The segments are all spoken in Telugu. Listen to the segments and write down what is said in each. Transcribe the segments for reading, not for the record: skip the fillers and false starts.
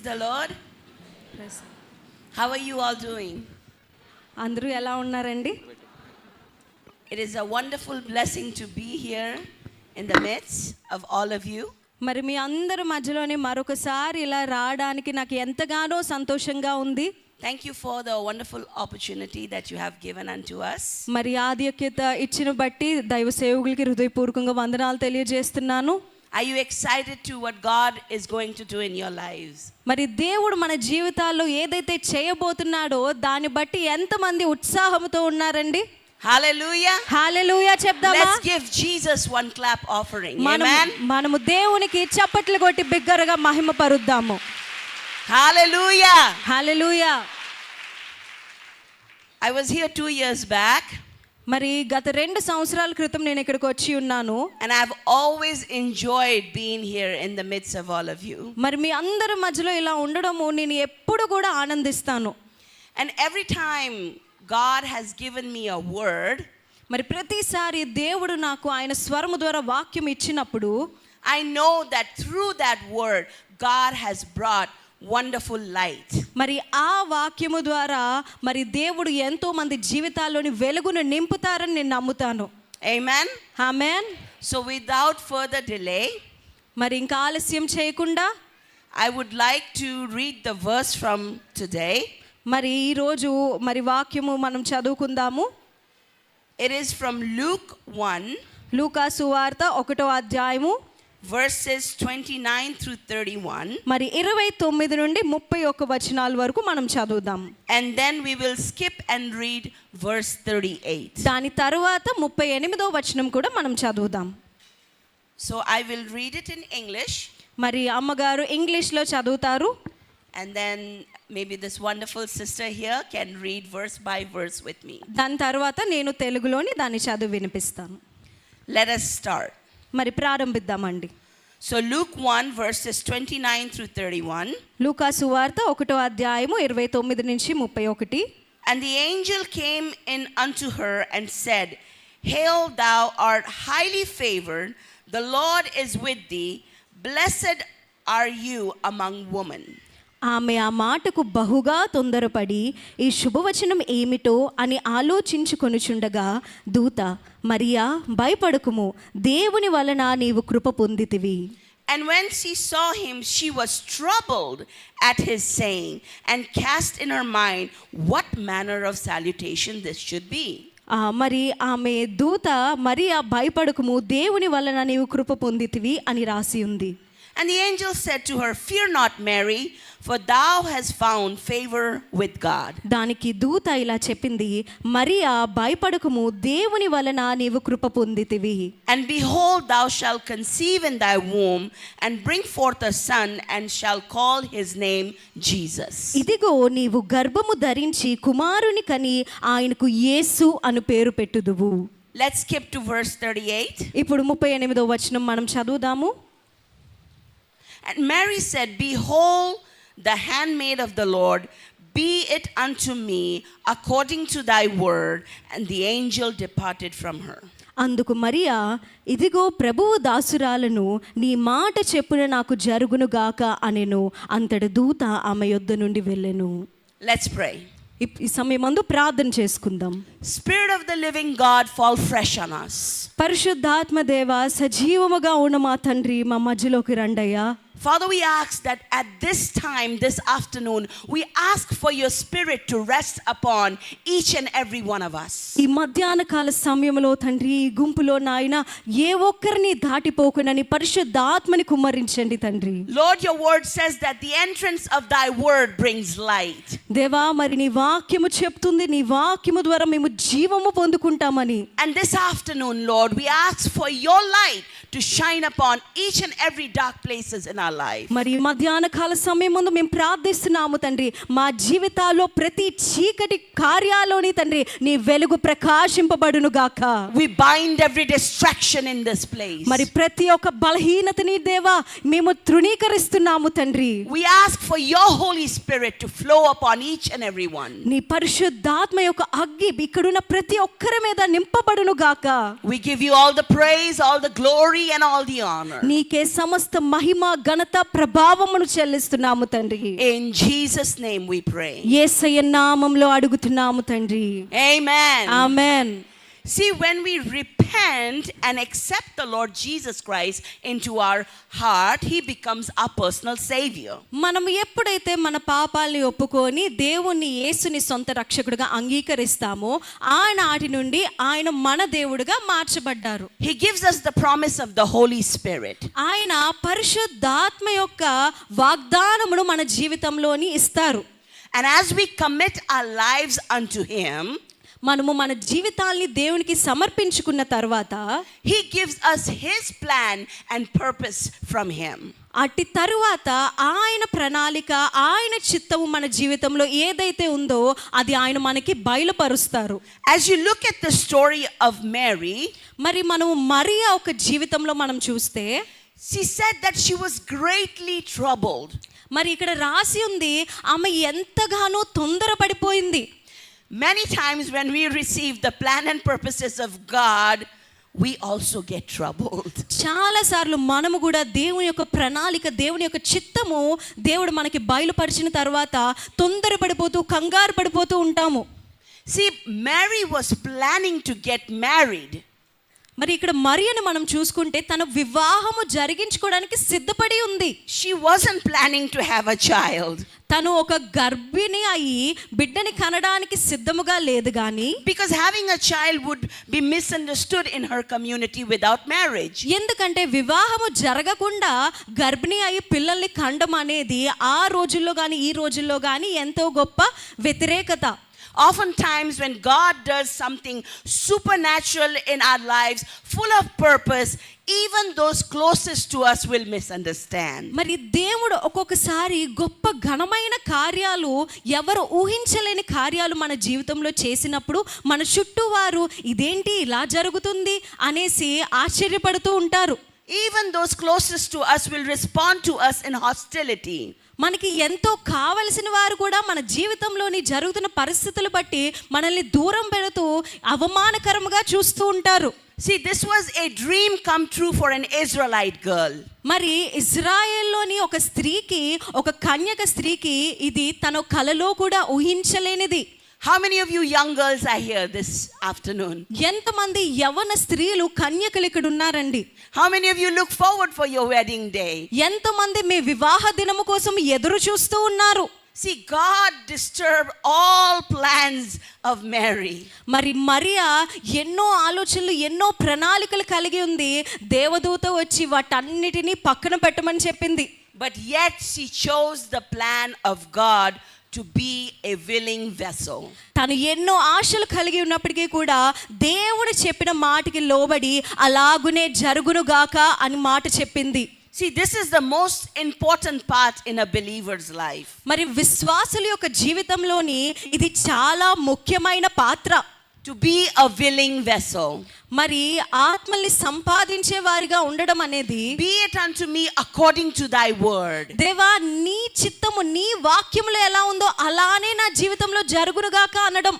the Lord. How are you all doing? అందరూ ఎలా ఉన్నారండి? It is a wonderful blessing to be here in the midst of all of you. మరి మీ అందరి మధ్యలోనే మరొకసారి ఇలా రావడానికి నాకు ఎంతగానో సంతోషంగా ఉంది. Thank you for the wonderful opportunity that you have given unto us. మరి ఆధిక్యత ఇచ్చిన బట్టి దైవ సేవకులకి హృదయపూర్వకంగా వందనాలు తెలియజేస్తున్నాను. Are you excited to what God is going to do in your lives? మరి దేవుడు మన జీవితాల్లో ఏదైతే చేయబోతున్నాడో దాన్ని బట్టి ఎంతమంది ఉత్సాహంతో ఉన్నారండి? Hallelujah. Hallelujah చెప్దామా? Let's give Jesus one clap offering. Amen. మనము దేవునికి చప్పట్లు కొట్టి బిగ్గరగా మహిమ పరుద్దాము. Hallelujah. Hallelujah. I was here 2 years back. మరి గత 2 సంవత్సరాల క్రితం నేను ఇక్కడికి వచ్చి ఉన్నాను. And I've always enjoyed being here in the midst of all of you. మరి మీ అందరి మధ్యలో ఇలా ఉండడము నేను ఎప్పుడు కూడా ఆనందిస్తాను. And every time God has given me a word, మరి ప్రతిసారి దేవుడు నాకు ఆయన స్వరము ద్వారా వాక్యం ఇచ్చినప్పుడు I know that through that word God has brought wonderful light. మరి ఆ వాక్యము ద్వారా మరి దేవుడు ఎంతో మంది జీవితాల్లోని వెలుగును నింపుతారని నేను నమ్ముతాను. Amen. ఆమేన్. So without further delay, మరి ఇంకా ఆలస్యం చేయకుండా I would like to read the verse from today. మరి ఈ రోజు మరి వాక్యము మనం చదువుకుందాము. It is from Luke 1, లూకా సువార్త 1వ అధ్యాయము verses 29 through 31. మరి 29 నుండి 31 వచనాల వరకు మనం చదువుదాం. And then we will skip and read verse 38. దాని తరువాత 38వ వచనం కూడా మనం చదువుదాం. So I will read it in English. మరి అమ్మగారు ఇంగ్లీష్లో చదువుతారు. And then maybe this wonderful sister here can read verse by verse with me. దాని తర్వాత నేను తెలుగులోని దాన్ని చదువు వినిపిస్తాను. Let us start. మరి ప్రారంభిద్దామండి. So Luke 1 verses 29 through 31. లూకా సువార్త 1వ అధ్యాయము 29 నుంచి 31. And the angel came in unto her and said, Hail, thou art highly favored, the Lord is with thee, blessed are you among women. ఆమె ఆ మాటకు బహుగా తొందరపడి ఈ శుభవచనం ఏమిటో అని ఆలోచించుకొనుచుండగా దూత, మరియా భయపడకుము, దేవుని వలన నీవు కృప పొందితివి. And when she saw him, she was troubled at his saying, and cast in her mind what manner of salutation this should be. మరి ఆమె దూత, మరియా భయపడకుము, దేవుని వలన నీవు కృప పొందితివి అని రాసి ఉంది. And the angel said to her, Fear not, Mary, for thou hast found favor with God. దానికి దూత ఇలా చెప్పింది, మరియా భయపడకుము, దేవుని వలన నీవు కృప పొందితివి. And behold, thou shalt conceive in thy womb, and bring forth a son, and shall call his name Jesus. ఇదిగో నీవు గర్భము ధరించి కుమారుని కని ఆయనకు యేసు అను పేరు పెట్టుదువు. Let's skip to verse 38. ఇప్పుడు 38వ వచనం మనం చదువుదాము. And Mary said, Behold, the handmaid of the Lord, be it unto me according to thy word. And the angel departed from her. అందుకు మరియా, ఇదిగో ప్రభువు దాసురాలను, నీ మాట చెప్పున నాకు జరుగును గాక అనెను. అంతటి దూత ఆమె యొద్ద నుండి వెళ్ళెను. Let's pray. ఈ సమయమందు ప్రార్థన చేసుకుందాం. Spirit of the living God, fall fresh on us. పరిశుద్ధాత్మ దేవ, సజీవముగా ఉన్న మా తండ్రి, మా మధ్యలోకి రండయ్యా. Father, we ask that at this time, this afternoon, we ask for your spirit to rest upon each and every one of us. ఈ మధ్యాహ్న కాల సమయంలో తండ్రి, ఈ గుంపులో నాయన ఏ ఒక్కరిని దాటిపోకునని పరిశుద్ధాత్మని కుమ్మరించండి తండ్రి. Lord, your word says that the entrance of thy word brings light. దేవా, మరి నీ వాక్యము చెప్తుంది, నీ వాక్యము ద్వారా మేము జీవము పొందుకుంటామని. And this afternoon, Lord, we ask for your light to shine upon each and every dark places in our life. మరి మధ్యాహ్న కాల సమయమందు మేము ప్రార్థిస్తున్నాము తండ్రి, మా జీవితాల్లో ప్రతి చీకటి కార్యాలోని తండ్రి నీ వెలుగు ప్రకాశింపబడును గాక. We bind every distraction in this place. మరి ప్రతి ఒక్క బలహీనతని దేవా మేము తృణీకరిస్తున్నాము తండ్రి. We ask for your Holy Spirit to flow upon each and every one. నీ పరిశుద్ధాత్మ యొక్క అగ్గి ఇక్కడున్న ప్రతి ఒక్కరి మీద నింపబడును గాక. We give you all the praise, all the glory and all the honor. నీకే సమస్త మహిమ ఘనత ఘనత ప్రభావమును చెల్లిస్తున్నాము తండ్రి. In Jesus' name we pray. యేసయ్య నామములో అడుగుతున్నాము తండ్రి. Amen. Amen. See, when we repent and accept the Lord Jesus Christ into our heart, He becomes our personal Savior. మనం ఎప్పుడైతే మన పాపాలని ఒప్పుకొని దేవుణ్ణి యేసుని సొంత రక్షకుడిగా అంగీకరిస్తామో ఆనాటి నుండి ఆయన మన దేవుడిగా మార్చబడ్డారు. He gives us the promise of the Holy Spirit. ఆయన పరిశుద్ధాత్మ యొక్క వాగ్దానమును మన జీవితంలోని ఇస్తారు. And as we commit our lives unto Him, మనము మన జీవితాల్ని దేవునికి సమర్పించుకున్న తర్వాత He gives us His plan and purpose from Him. అట్టి తరువాత ఆయన ప్రణాళిక ఆయన చిత్తము మన జీవితంలో ఏదైతే ఉందో అది ఆయన మనకి బయలుపరుస్తారు. As you look at the story of Mary, మరి మనము మరియా ఒక జీవితంలో మనం చూస్తే she said that she was greatly troubled. మరి ఇక్కడ రాసి ఉంది ఆమె ఎంతగానో తొందరపడిపోయింది. Many times when we receive the plan and purposes of God, we also get troubled. చాలా సార్లు మనము కూడా దేవుని యొక్క ప్రణాళిక దేవుని యొక్క చిత్తము దేవుడు మనకి బయలుపరిచిన తర్వాత తొందరపడిపోతూ కంగారు పడిపోతూ ఉంటాము. See, Mary was planning to get married. మరి ఇక్కడ మరియను మనం చూసుకుంటే తన వివాహము జరిగించుకోవడానికి సిద్ధపడి ఉంది. She wasn't planning to have a child. తను ఒక గర్భిణి అయి బిడ్డని కనడానికి సిద్ధముగా లేదు గాని Because having a child would be misunderstood in her community without marriage. ఎందుకంటే వివాహము జరగకుండా గర్భిణి అయి పిల్లల్ని కండం అనేది ఆ రోజుల్లో గాని ఈ రోజుల్లో గాని ఎంతో గొప్ప వ్యతిరేకత. Oftentimes when God does something supernatural in our lives, full of purpose, even those closest to us will misunderstand. మరి దేవుడు ఒక్కొక్కసారి గొప్ప ఘనమైన కార్యాలు ఎవరు ఊహించలేని కార్యాలు మన జీవితంలో చేసినప్పుడు మన చుట్టూ వారు ఇదేంటి ఇలా జరుగుతుంది అనేసి ఆశ్చర్యపడుతూ ఉంటారు. Even those closest to us will respond to us in hostility. మనకి ఎంతో కావలసిన వారు కూడా మన జీవితంలోని జరుగుతున్న పరిస్థితులు బట్టి మనల్ని దూరం పెడుతూ అవమానకరంగా చూస్తూ ఉంటారు. See, this was a dream come true for an Israelite girl. మరి ఇజ్రాయెల్లోని ఒక స్త్రీకి ఒక కన్యక స్త్రీకి ఇది తన కలలో కూడా ఊహించలేనిది. How many of you young girls are here this afternoon? ఎంతమంది యవ్వన స్త్రీలు కన్యకలు ఇక్కడ ఉన్నారండి? How many of you look forward for your wedding day? ఎంతమంది మీ వివాహ దినము కోసం ఎదురు చూస్తూ ఉన్నారు? See, God disturbed all plans of Mary. మరి మరియా ఎన్నో ఆలోచనలు ఎన్నో ప్రణాళికలు కలిగి ఉంది. దేవదూత వచ్చి వాటన్నిటినీ పక్కన పెట్టమని చెప్పింది. But yet she chose the plan of God to be a willing vessel. తను ఎన్నో ఆశలు కలిగి ఉన్నప్పటికీ కూడా దేవుడు చెప్పిన మాటకి లోబడి అలాగునే జరుగునుగాక అని మాట చెప్పింది. See, this is the most important part in a believer's life. మరి విశ్వాసుల యొక్క జీవితంలోని ఇది చాలా ముఖ్యమైన పాత్ర. To be a willing vessel. మరి ఆత్మల్ని సంపాదించే వారిగా ఉండడం అనేది Be it unto me according to thy word. దేవా నీ చిత్తము నీ వాక్యములో ఎలా ఉందో అలానే నా జీవితంలో జరుగునుగాక అనడం.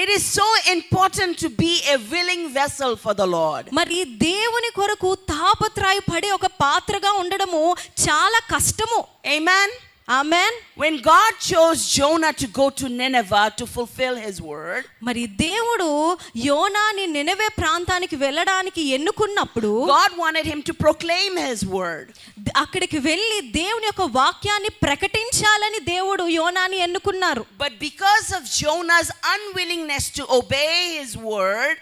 It is so important to be a willing vessel for the Lord. మరి దేవుని కొరకు తాపత్రయపడే ఒక పాత్రగా ఉండడము చాలా కష్టము. Amen. Amen. When God chose Jonah to go to Nineveh to fulfill his word, మరి దేవుడు యోనాని నినెవే ప్రాంతానికి వెళ్ళడానికి ఎన్నుకున్నప్పుడు God wanted him to proclaim his word. అక్కడికి వెళ్ళి దేవుని యొక్క వాక్యాన్ని ప్రకటించాలని దేవుడు యోనాని ఎన్నుకున్నారు. But because of Jonah's unwillingness to obey his word,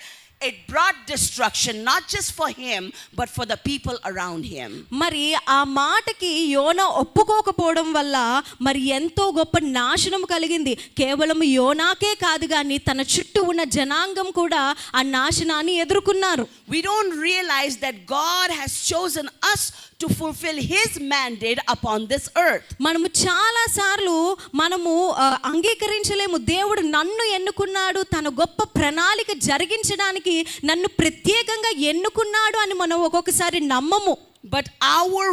it brought destruction not just for him but for the people around him. మరి ఆ మాటకి యోనా ఒప్పుకోకపోవడం వల్ల మరి ఎంతో గొప్ప నాశనం కలిగింది. కేవలం యోనాకే కాదు కానీ తన చుట్టూ ఉన్న జనాంగం కూడా ఆ నాశనాన్ని ఎదుర్కొన్నారు. We don't realize that God has chosen us to fulfill his mandate upon this earth. మనము చాలా సార్లు అంగీకరించలేము. దేవుడు నన్ను ఎన్నుకున్నాడు, తన గొప్ప ప్రణాళిక జరిగించడానికి నన్ను ప్రత్యేకంగా ఎన్నుకున్నాడు అని మనం ఒక్కొక్కసారి నమ్మము. But our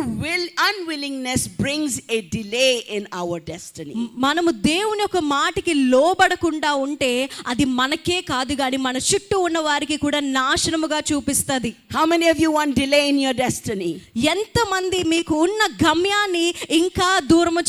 unwillingness brings a delay in our destiny. మనము దేవుని యొక్క మాటకి లోబడకుండా ఉంటే అది మనకే కాదు కానీ మన చుట్టూ ఉన్న వారికి కూడా నాశనముగా చూపిస్తుంది. How many of you want delay in your destiny? ఎంతమంది మీకు ఉన్న గమ్యాన్ని ఇంకా దూరము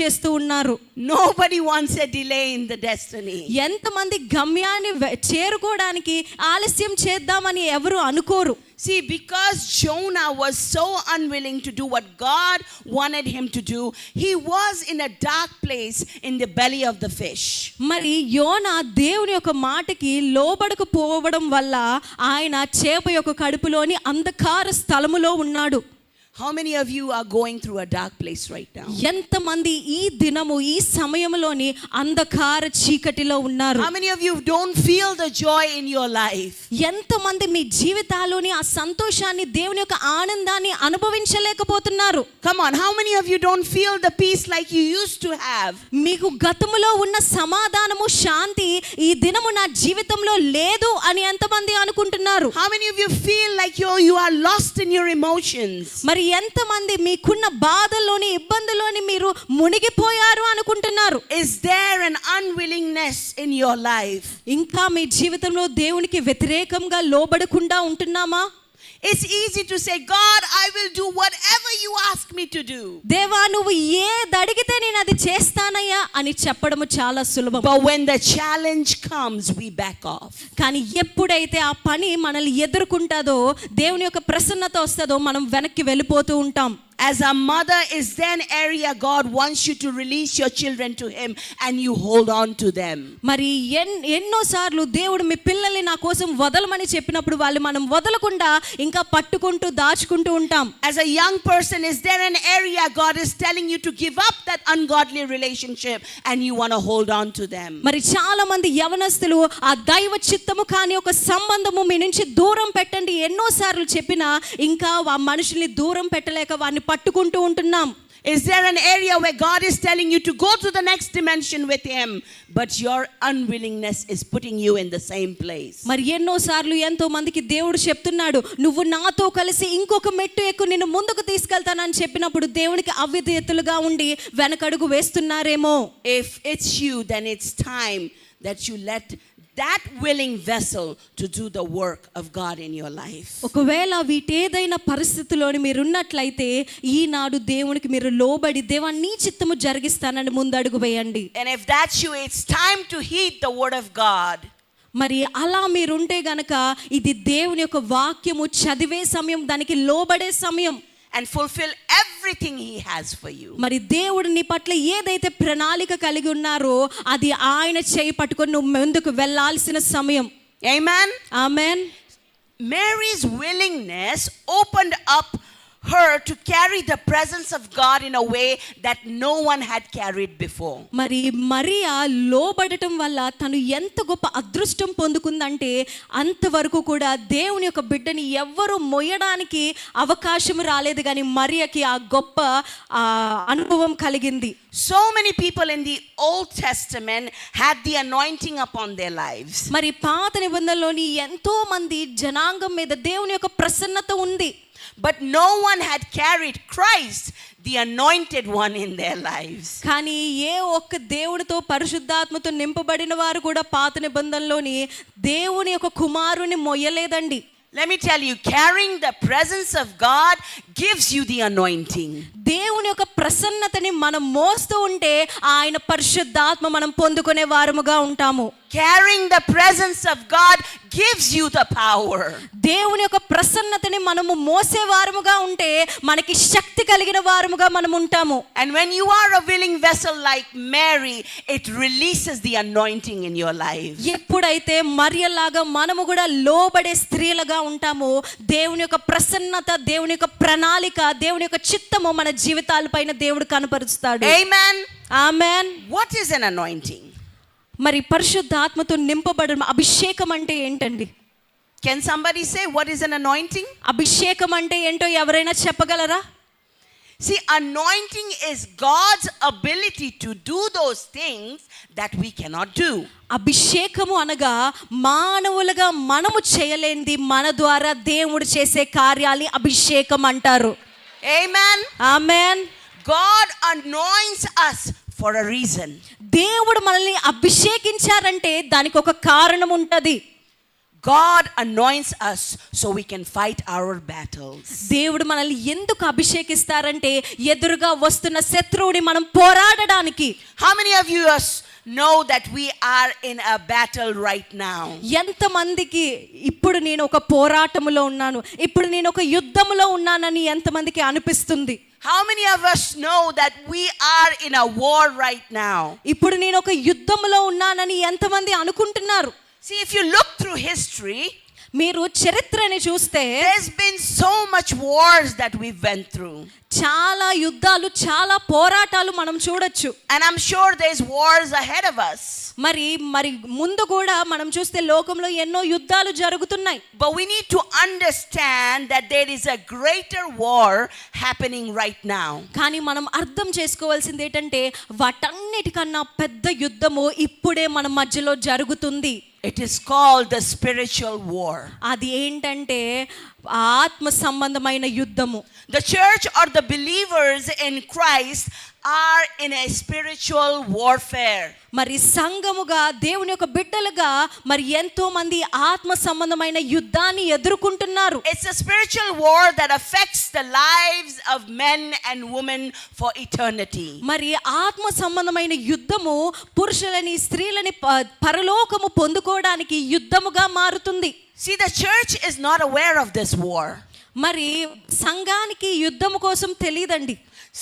చేస్తూ ఉన్నారు? Nobody wants a delay in the destiny. ఎంతమంది గమ్యాన్ని చేరుకోవడానికి ఆలస్యం చేద్దామని ఎవరు అనుకోరు. See, because Jonah was so unwilling to do what God wanted him to do, he was in a dark place in the belly of the fish. మరి యోనా దేవుని యొక్క మాటకి లోబడకపోవడం వల్ల ఆయన చేప యొక్క కడుపులోని అంధకార స్థలములో ఉన్నాడు. How many of you are going through a dark place right now? ఎంతమంది ఈ దినము ఈ సమయంలోని అంధకార చీకటిలో ఉన్నారు? How many of you don't feel the joy in your life? ఎంతమంది మీ జీవితాల్లోని ఆ సంతోషాన్ని దేవుని యొక్క ఆనందాన్ని అనుభవించలేకపోతున్నారు? Come on, how many of you don't feel the peace like you used to have? మీకు గతములో ఉన్న సమాధానము శాంతి ఈ దినము నా జీవితంలో లేదు అని ఎంతమంది అనుకుంటున్నారు? How many of you feel like you are lost in your emotions? మరి ఎంతమంది మీకున్న బాధల్లోని ఇబ్బందుల్లోని మీరు మునిగిపోయారు అనుకుంటున్నారు? Is there an unwillingness in your life? ఇంకా మీ జీవితంలో దేవునికి వ్యతిరేకంగా లోబడకుండా ఉంటున్నామా? It's easy to say, God, I will do whatever you ask me to do. దేవా నువ్వు ఏది అడిగితే నేను అది చేస్తానయ్యా అని చెప్పడము చాలా సులభం. But when the challenge comes, we back off. కానీ ఎప్పుడైతే ఆ పని మనల్ని ఎదుర్కొంటాదో దేవుని యొక్క ప్రసన్నత వస్తుందో మనం వెనక్కి వెళ్ళిపోతూ ఉంటాం. As a mother, is there an area God wants you to release your children to Him and you hold on to them? మరి ఎన్నోసార్లు దేవుడు మీ పిల్లల్ని నా కోసం వదలమని చెప్పినప్పుడు వాళ్ళు మనం వదలకుండా ఇంకా పట్టుకుంటూ దాచుకుంటూ ఉంటాం. As a young person, is there an area God is telling you to give up that ungodly relationship and you want to hold on to them? మరి చాలా మంది యవనస్తులు ఆ దైవ చిత్తము కాని ఒక సంబంధము మీ నుంచి దూరం పెట్టండి ఎన్నోసార్లు చెప్పినా ఇంకా ఆ మనుషుల్ని దూరం పెట్టలేక వారిని పట్టుకుంటూ ఉంటున్నాం. Is there an area where God is telling you to go to the next dimension with Him, but your unwillingness is putting you in the same place? మరి ఎన్నోసార్లు ఎంతో మందికి దేవుడు చెప్తున్నాడు నువ్వు నాతో కలిసి ఇంకొక మెట్టు ఎక్కు నిన్ను ముందుకు తీసుకెళ్తానని చెప్పినప్పుడు దేవునికి అవిధేయతలుగా ఉండి వెనకడుగు వేస్తున్నారేమో. If it's you, then it's time that you let that willing vessel to do the work of God in your life. ఒకవేళ వీటేదైనా పరిస్థితిలోని మీరు ఉన్నట్లయితే ఈనాడు దేవునికి మీరు లోబడి దేవా నీ చిత్తము జరిగిస్తానని ముందడుగు వేయండి. And if that's you, it's time to heed the word of God. మరి అలా మీరుంటే గనక ఇది దేవుని యొక్క వాక్యము చదివే సమయం దానికి లోబడే సమయం. And fulfill everything He has for you. మరి దేవుడు నీ పట్ల ఏదైతే ప్రణాళిక కలిగి ఉన్నారో అది ఆయన చేయి పట్టుకొని నువ్వు ముందుకు వెళ్ళాల్సిన సమయం. Amen. Amen. Mary's willingness opened up her to carry the presence of God in a way that no one had carried before. మరి మరియా లోబడటం వల్ల తను ఎంత గొప్ప అదృష్టం పొందుకుందంటే అంతవరకు కూడా దేవుని యొక్క బిడ్డని ఎవ్వరూ మొయ్యడానికి అవకాశం రాలేదు కానీ మరియకి ఆ గొప్ప అనుభవం కలిగింది. So many people in the Old Testament had the anointing upon their lives. మరి పాత నిబంధనలోని ఎంతో మంది జనాంగం మీద దేవుని యొక్క ప్రసన్నత ఉంది. But no one had carried Christ, the anointed one, in their lives. కానీ ఏ ఒక్క దేవుడితో పరిశుద్ధాత్మతో నింపబడిన వారు కూడా పాత నిబంధనలోని దేవుని యొక్క కుమారుని మొయ్యలేదండి. Let me tell you, carrying the presence of God gives you the anointing. దేవుని యొక్క ప్రసన్నతని మనం మోస్తూ ఉంటే ఆయన పరిశుద్ధాత్మ మనం పొందుకునే వారముగా ఉంటాము. Carrying the presence of God gives you the power. దేవుని యొక్క ప్రసన్నతని మనము మోసే వారముగా ఉంటే మనకి శక్తి కలిగిన వారముగా మనం ఉంటాము. And when you are a willing vessel like Mary, it releases the anointing in your life. ఎప్పుడైతే మరియలాగా మనము కూడా లోబడే స్త్రీలుగా ఉంటామో దేవుని యొక్క ప్రసన్నత దేవుని యొక్క ప్రణాళిక దేవుని యొక్క చిత్తము మన జీవితాలపైన దేవుడు కనపరుస్తాడు. Amen. Amen. What is an anointing? మరి పరిశుద్ధాత్మతో నింపబడడం అభిషేకం అంటే ఏంటండి? Can somebody say what is an anointing? అభిషేకం అంటే ఏంటో ఎవరైనా చెప్పగలరా? See, anointing is God's ability to do those things that we cannot do. అభిషేకము అనగా మానవులుగా మనము చేయలేనిది మన ద్వారా దేవుడు చేసే కార్యాన్ని అభిషేకం అంటారు. Amen. Amen. God anoints us for a reason. దేవుడు మనల్ని అభిషేకించారంటే దానికి ఒక కారణం ఉంటది. God anoints us so we can fight our battles. దేవుడు మనల్ని ఎందుకు అభిషేకిస్తారంటే ఎదురుగా వస్తున్న శత్రువుని మనం పోరాడడానికి. How many of you know that we are in a battle right now? ఎంతమందికి ఇప్పుడు నేను ఒక పోరాటములో ఉన్నాను, ఇప్పుడు నేను ఒక యుద్ధములో ఉన్నానని ఎంతమందికి అనిపిస్తుంది? How many of us know that we are in a war right now? ఇప్పుడు నేను ఒక యుద్ధములో ఉన్నానని ఎంతమంది అనుకుంటున్నారు? See, if you look through history, మీరు చరిత్రని చూస్తే there's been so much wars that we've went through. చాలా యుద్ధాలు, చాలా పోరాటాలు మనం చూడొచ్చు. And I'm sure there's wars ahead of us. మరి ముందు కూడా మనం చూస్తే లోకంలో ఎన్నో యుద్ధాలు జరుగుతున్నాయి. But we need to understand that there is a greater war happening right now. కానీ మనం అర్థం చేసుకోవాల్సింది ఏంటంటే వాటన్నిటికన్నా పెద్ద యుద్ధము ఇప్పుడే మన మధ్యలో జరుగుతుంది. It is called the spiritual war. అది ఏంటంటే ఆత్మ సంబంధమైన యుద్ధము. The church or the believers in Christ are in a spiritual warfare. మరి సంఘముగా దేవుని యొక్క బిడ్డలుగా మరి ఎంతో మంది ఆత్మ సంబంధమైన యుద్ధాన్ని ఎదుర్కొంటున్నారు. It's a spiritual war that affects the lives of men and women for eternity. మరి ఆత్మ సంబంధమైన యుద్ధము పురుషులని స్త్రీలని పరలోకము పొందుకోవడానికి యుద్ధముగా మారుతుంది. See, the church is not aware of this war. మరి సంఘానికి యుద్ధము కోసం తెలియదండి.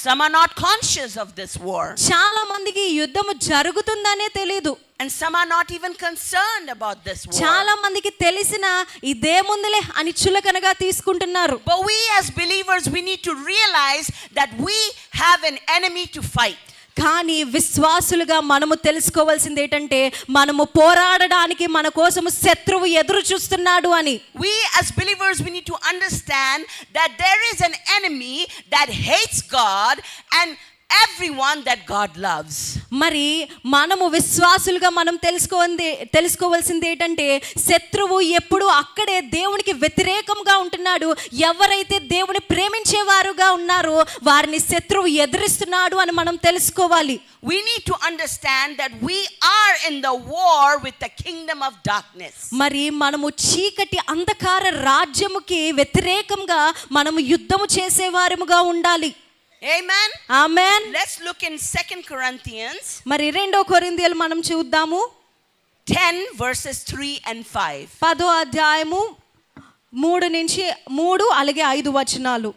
Some are not conscious of this war. చాలా మందికి యుద్ధము జరుగుతుందనే తెలియదు. And some are not even concerned about this war. చాలా మందికి తెలిసిన ఇదేముందిలే అని చులకనగా తీసుకుంటున్నారు. But we as believers, we need to realize that we have an enemy to fight. కానీ విశ్వాసులుగా మనము తెలుసుకోవాల్సింది ఏంటంటే మనము పోరాడడానికి మన కోసము శత్రువు ఎదురు చూస్తున్నాడు అని. We as believers, we need to understand that there is an enemy that hates God and everyone that God loves. మరి మనము విశ్వాసులుగా మనం తెలుసుకోవాల్సింది ఏంటంటే శత్రువు ఎప్పుడు అక్కడే దేవునికి వ్యతిరేకంగా ఉంటున్నాడు. ఎవరైతే దేవుని ప్రేమించేవారుగా ఉన్నారో వారిని శత్రువు ఎదిరిస్తున్నాడు అని మనం తెలుసుకోవాలి. We need to understand that we are in the war with the kingdom of darkness. మరి మనము చీకటి అంధకార రాజ్యముకి వ్యతిరేకంగా మనము యుద్ధము చేసేవారముగా ఉండాలి. Amen. Amen. Let's look in 2 Corinthians. మరి 2 కొరింథీయులు మనం చూద్దాము. 10 verses 3 and 5. 10వ అధ్యాయము 3 నుంచి 3 అలాగే 5 వచనాలు.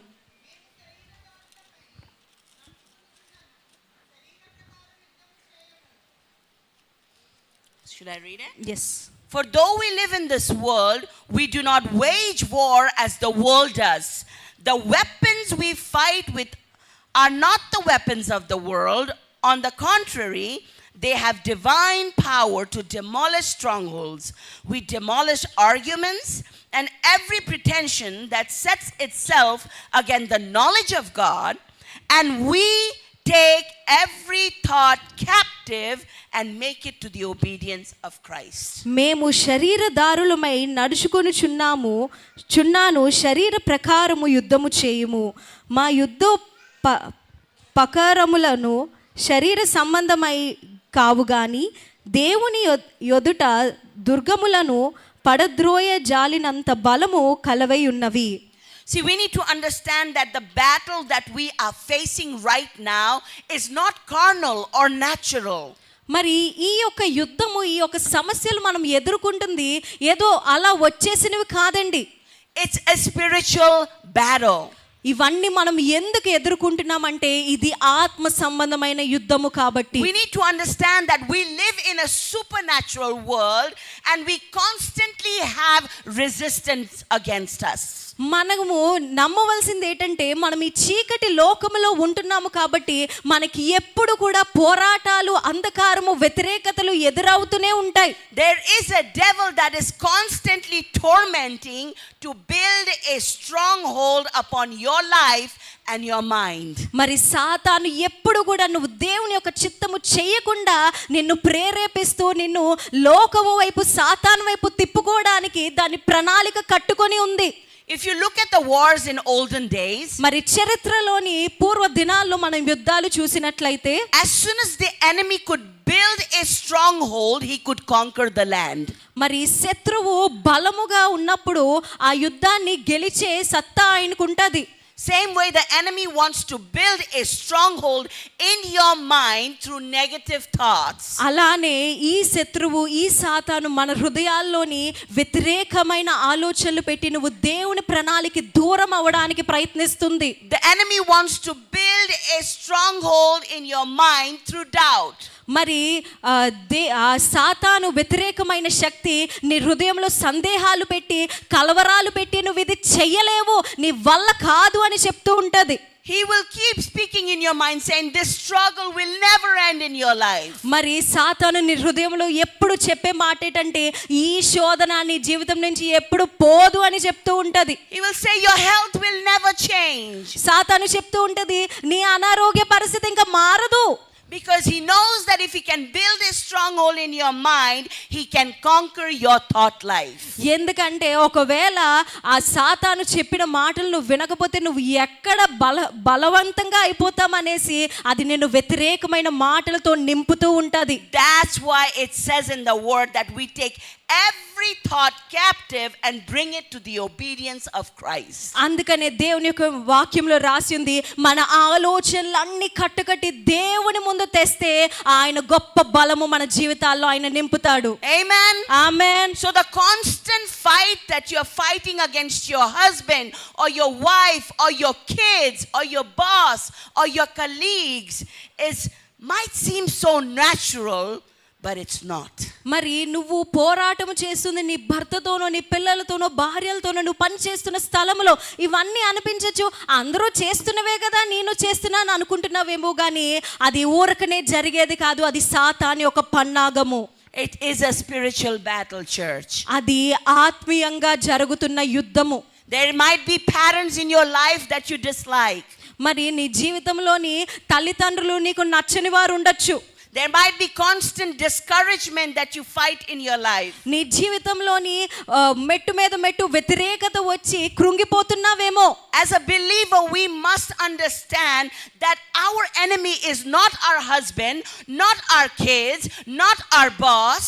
Should I read it? yes. For though we live in this world, we do not wage war as the world does. The weapons we fight with are not the weapons of the world. On the contrary, they have divine power to demolish strongholds. We demolish arguments and every pretension that sets itself against the knowledge of God, and we take every thought captive and make it to the obedience of Christ. మేము శరీరదారులమై చున్నాను శరీర ప్రకారము యుద్ధము చేయుము. మా పకారములను శరీర సంబంధమై కావు గాని దేవుని ఎదుట దుర్గములను పడద్రోయ జాలినంత బలము కలవై ఉన్నవి. See, we need to understand that the battle that we are facing right now is not carnal or natural. మరి ఈ యొక్క యుద్ధము, ఈ యొక్క సమస్యలు మనం ఎదుర్కొంటుంది ఏదో అలా వచ్చేసినవి కాదండి. It's a spiritual battle. ఇవన్నీ మనం ఎందుకు ఎదుర్కొంటున్నామంటే ఇది ఆత్మ సంబంధమైన యుద్ధము కాబట్టి. We need to understand that we live in a supernatural world and we constantly have resistance against us. మనము నమ్మవలసింది ఏంటంటే మనం ఈ చీకటి లోకములో ఉంటున్నాము కాబట్టి మనకి ఎప్పుడు కూడా పోరాటాలు, అంధకారము, వ్యతిరేకతలు ఎదురవుతూనే ఉంటాయి. There is a devil that is constantly tormenting to build a stronghold upon your life and your mind. మరి సాతాను ఎప్పుడు కూడా నువ్వు దేవుని యొక్క చిత్తము చేయకుండా నిన్ను ప్రేరేపిస్తూ నిన్ను లోకము వైపు, సాతాను వైపు తిప్పుకోవడానికి దాని ప్రణాళిక కట్టుకొని ఉంది. If you look at the wars in olden days, మరి చరిత్రలోని పూర్వ దినాల్లో మనం యుద్ధాలు చూసినట్లయితే as soon as the enemy could build a stronghold, he could conquer the land. మరి శత్రువు బలముగా ఉన్నప్పుడు ఆ యుద్ధాన్ని గెలిచే సత్తా ఆయనకుంటది. Same way the enemy wants to build a stronghold in your mind through negative thoughts. అలానే ఈ శత్రువు, ఈ సాతాను మన హృదయాల్లోని వ్యతిరేకమైన ఆలోచనలు పెట్టి నువ్వు దేవుని ప్రణాళికి దూరం అవడానికి ప్రయత్నిస్తుంది. The enemy wants to build a stronghold in your mind through doubt. మరి సాతాను వ్యతిరేకమైన శక్తి నీ హృదయంలో సందేహాలు పెట్టి, కలవరాలు పెట్టి నువ్వు ఇది చెయ్యలేవు, నీ వల్ల కాదు అని చెప్తూ ఉంటది. He will keep speaking in your mind saying this struggle will never end in your life. మరి సాతాను నీ హృదయంలో ఎప్పుడు చెప్పే మాట ఏంటంటే ఈ శోధన నీ జీవితం నుంచి ఎప్పుడు పోదు అని చెప్తూ ఉంటది. He will say your health will never change. సాతాను చెప్తూ ఉంటది నీ అనారోగ్య పరిస్థితి ఇంకా మారదు. Because he knows that if he can build a stronghold in your mind, he can conquer your thought life. ఎందుకంటే ఒకవేళ ఆ సాతాను చెప్పిన మాటలు నువ్వు వినకపోతే నువ్వు ఎక్కడ బలవంతంగా అయిపోతామనేసి అది నిన్ను వ్యతిరేకమైన మాటలతో నింపుతూ ఉంటది. That's why it says in the word that we take every thought captive and bring it to the obedience of Christ. అందుకనే దేవుని యొక్క వాక్యంలో రాసి ఉంది, మన ఆలోచనలన్నీ కట్టుకట్టి దేవుని ముందు తెస్తే ఆయన గొప్ప బలము మన జీవితాల్లో ఆయన నింపుతాడు. Amen. Amen. So the constant fight that you're fighting against your husband or your wife or your kids or your boss or your colleagues might seem so natural, but it's not. మరి నువ్వు పోరాటం చేస్తుంది నీ భర్తతోనో, నీ పిల్లలతోనో, భార్యలతోనో, నువ్వు పని చేస్తున్న స్థలంలో ఇవన్నీ అనిపించచ్చు, అందరూ చేస్తున్నవే కదా నేను చేస్తున్నాను అనుకుంటున్నావేమో, కానీ అది ఊరకనే జరిగేది కాదు. అది సాతాను యొక్క పన్నాగము. It is a spiritual battle, church. అది ఆత్మీయంగా జరుగుతున్న యుద్ధము. There might be parents in your life that you dislike. మరి నీ జీవితంలోని తల్లిదండ్రులు నీకు నచ్చని వారు ఉండొచ్చు. There might be constant discouragement that you fight in your life. నీ జీవితంలోని మెట్టు మీద మెట్టు వ్యతిరేకత వచ్చి కృంగిపోతున్నావేమో. As a believer, we must understand that our enemy is not our husband, not our kids, not our boss.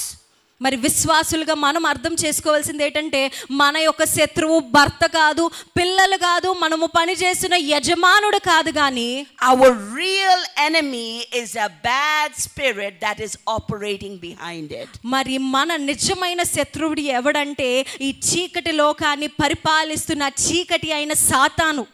మరి విశ్వాసులుగా మనం అర్థం చేసుకోవాల్సింది ఏంటంటే మన యొక్క శత్రువు భర్త కాదు, పిల్లలు కాదు, మనము పని చేస్తున్న యజమానుడు కాదు, కానీ our real enemy is a bad spirit that is operating behind it. మరి మన నిజమైన శత్రువుడు ఎవడంటే ఈ చీకటి లోకాన్ని పరిపాలిస్తున్న చీకటి అయిన సాతాను.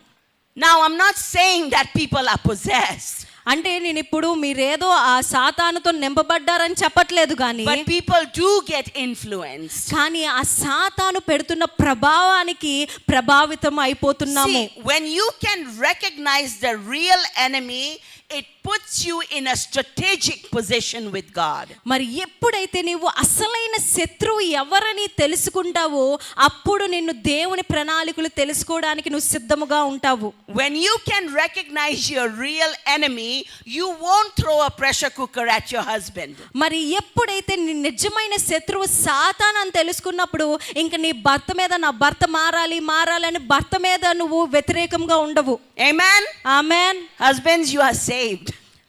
Now I'm not saying that people are possessed. అంటే నేను ఇప్పుడు మీరేదో ఆ సాతానుతో నింపబడ్డారని చెప్పట్లేదు, కానీ but people do get influenced. కానీ ఆ సాతాను పెడుతున్న ప్రభావానికి ప్రభావితం అయిపోతున్నాము. See, when you can recognize the real enemy, it puts you in a strategic position with God. మరి ఎప్పుడైతే నీవు అసలైన శత్రువు ఎవరని తెలుసుకుంటావో అప్పుడు నిన్ను దేవుని ప్రణాళికలు తెలుసుకోవడానికి నువ్వు సిద్ధముగా ఉంటావు. When you can recognize your real enemy, you won't throw a pressure cooker at your husband. మరి ఎప్పుడైతే నీ నిజమైన శత్రువు సాతాను అని తెలుసుకున్నప్పుడు ఇంక నీ భర్త మీద నా భర్త మారాలి అని భర్త మీద నువ్వు వ్యతిరేకంగా ఉండవు. Amen. Amen. Husbands, you are saved.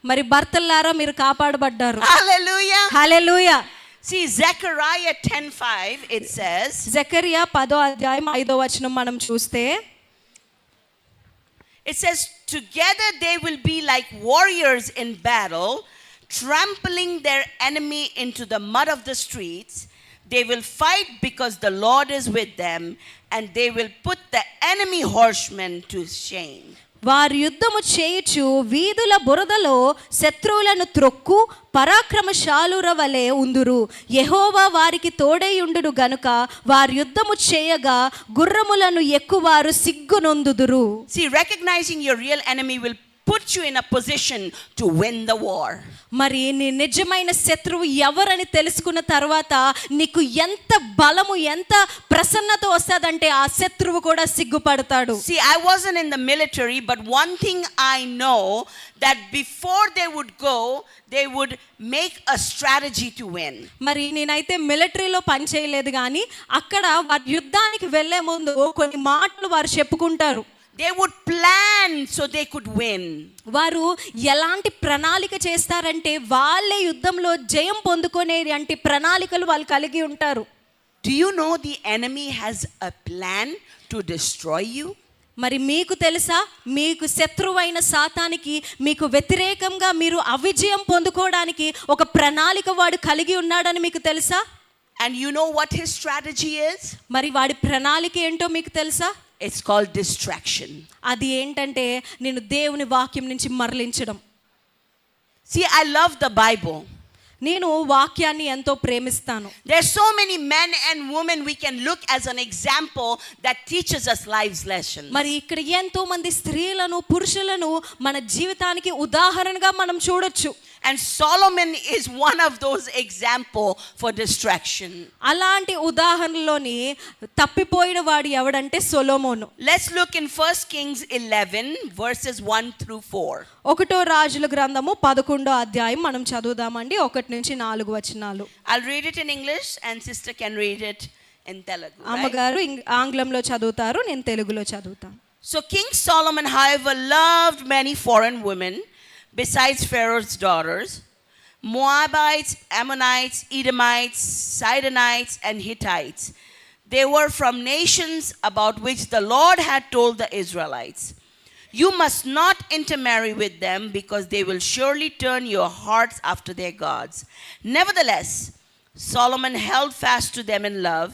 మరి భర్తలారా మీరు కాపాడబడ్డారు. Hallelujah. Hallelujah. See, Zechariah 10:5 it says, జకర్యా 10వ అధ్యాయం 5వ వచనం మనం చూస్తే it says, together they will be like warriors in battle, trampling their enemy into the mud of the streets. They will fight because the Lord is with them, and they will put the enemy horsemen to shame. వారు యుద్ధము చేయుచు వీధుల బురదలో శత్రువులను త్రొక్కు పరాక్రమశాలుర వలె ఉందురు. యెహోవా వారికి తోడైయుండును గనుక వారు యుద్ధము చేయగా గుర్రములను ఎక్కువారు సిగ్గునొందుదురు. See, recognizing your real enemy will put you in a position to win the war. మరి నీ నిజమైన శత్రువు ఎవరని తెలుసుకున్న తర్వాత నీకు ఎంత బలము, ఎంత ప్రసన్నత వస్తుందంటే ఆ శత్రువు కూడా సిగ్గుపడతాడు. See, I wasn't in the military, but one thing I know, that before they would go, they would make a strategy to win. మరి నేనైతే మిలిటరీలో పని చేయలేదు, కానీ అక్కడ వారి యుద్ధానికి వెళ్లే ముందు కొన్ని మాటలు వారు చెప్పుకుంటారు. They would plan so they could win. వారు ఎలాంటి ప్రణాళిక చేస్తారంటే వాళ్ళే యుద్ధంలో జయం పొందుకునేది అంటే ప్రణాళికలు వాళ్ళు కలిగి ఉంటారు. Do you know the enemy has a plan to destroy you? మరి మీకు తెలుసా, మీకు శత్రువైన సాతానికి మీకు వ్యతిరేకంగా మీరు అవిజయం పొందుకోవడానికి ఒక ప్రణాళిక వాడు కలిగి ఉన్నాడని మీకు తెలుసా? And you know what his strategy is? మరి వాడి ప్రణాళిక ఏంటో మీకు తెలుసా? It's called distraction. అది ఏంటంటే నేను దేవుని వాక్యం నుంచి మరలించడం. See, I love the Bible. నేను వాక్యాన్ని ఎంతో ప్రేమిస్తాను. There's so many men and women we can look as an example that teaches us life's lessons. మరి ఇక్కడ ఎంతో మంది స్త్రీలను, పురుషులను మన జీవితానికి ఉదాహరణగా మనం చూడొచ్చు. And Solomon is one of those example for distraction. అలాంటి ఉదాహరణలోని తప్పిపోయిన వాడు ఎవడంటే సొలొమోను. Let's look in 1 Kings 11 verses 1 through 4. ఒకటో రాజుల గ్రంథము 11వ అధ్యాయం మనం చదువుదామండి, 1 నుంచి 4 వచనాలు. I'll read it in English and sister can read it in Telugu. Right? అమ్మగారు ఆంగ్లంలో చదువుతారు, నేను తెలుగులో చదువుతాను. So King Solomon, however, loved many foreign women besides Pharaoh's daughters, Moabites, Ammonites, Edomites, Sidonites, and Hittites. They were from nations about which the Lord had told the Israelites, "You must not intermarry with them, because they will surely turn your hearts after their gods." Nevertheless, Solomon held fast to them in love.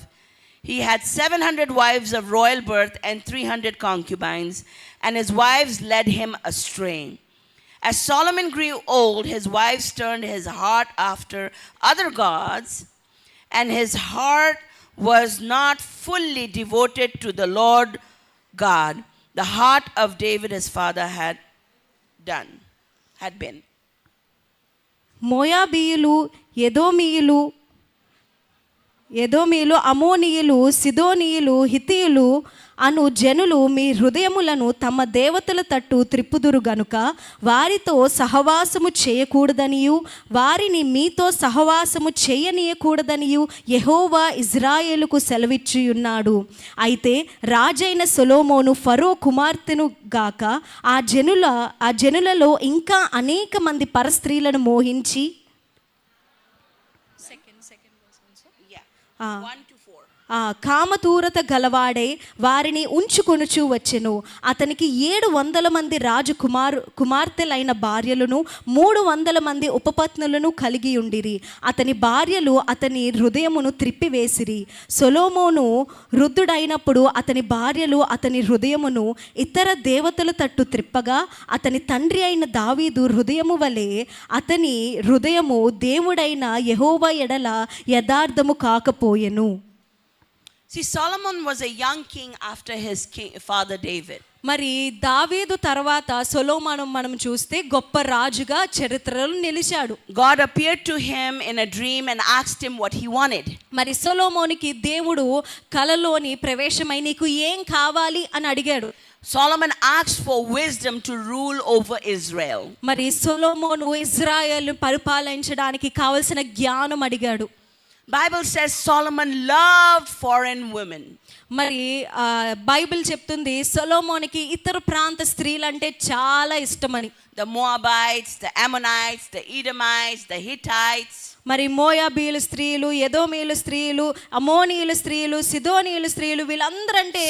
He had 700 wives of royal birth and 300 concubines, and his wives led him astray. As Solomon grew old, his wives turned his heart after other gods, and his heart was not fully devoted to the Lord God, the heart of David his father had been. మోయాబీయులు, ఎదోమీయులు, అమోనీయులు, సిదోనీయులు, హిత్తీయులు అను జనులు మీ హృదయములను తమ దేవతల తట్టు త్రిప్పుదురు గనుక వారితో సహవాసము చేయకూడదనియు వారిని మీతో సహవాసము చేయనీయకూడదనియు యెహోవా ఇజ్రాయేలుకు సెలవిచ్చియున్నాడు. అయితే రాజైన సొలొమోను ఫరో కుమార్తెను గాక ఆ జనులలో ఇంకా అనేక మంది పరస్త్రీలను మోహించి కామతూరత గలవాడై వారిని ఉంచుకొనుచూ వచ్చెను. అతనికి 700 మంది రాజు కుమార్తెలైన భార్యలను 300 మంది ఉపపత్నులను కలిగి ఉండిరి. అతని భార్యలు అతని హృదయమును త్రిప్పివేసిరి. సొలొమోను వృద్ధుడైనప్పుడు అతని భార్యలు అతని హృదయమును ఇతర దేవతల తట్టు త్రిప్పగా అతని తండ్రి అయిన దావీదు హృదయము వలె అతని హృదయము దేవుడైన యెహోవా ఎడల యథార్థము కాకపోయెను. See, Solomon was a young king after his father David. మరి దావీదు తర్వాత సొలొమోను మనం చూస్తే గొప్ప రాజుగా చరిత్రలో నిలిచాడు. God appeared to him in a dream and asked him what he wanted. మరి సొలొమోనుకి దేవుడు కలలోని ప్రవేశమై నీకు ఏం కావాలి అని అడిగాడు. Solomon asked for wisdom to rule over Israel. మరి సొలొమోను ఇజ్రాయెలు పరిపాలించడానికి కావలసిన జ్ఞానం అడిగాడు. Bible says Solomon loved foreign women. మరి బైబిల్ చెప్తుంది సొలొమోనుకి ఇతర ప్రాంత స్త్రీలంటే చాలా ఇష్టమని. The Moabites, the Ammonites, the Edomites, the Hittites. మరి మోయాబీయుల స్త్రీలు, ఎదోమీయుల స్త్రీలు, అమోనీయుల స్త్రీలు, సిదోనీయుల స్త్రీలు వీళ్ళందరంటే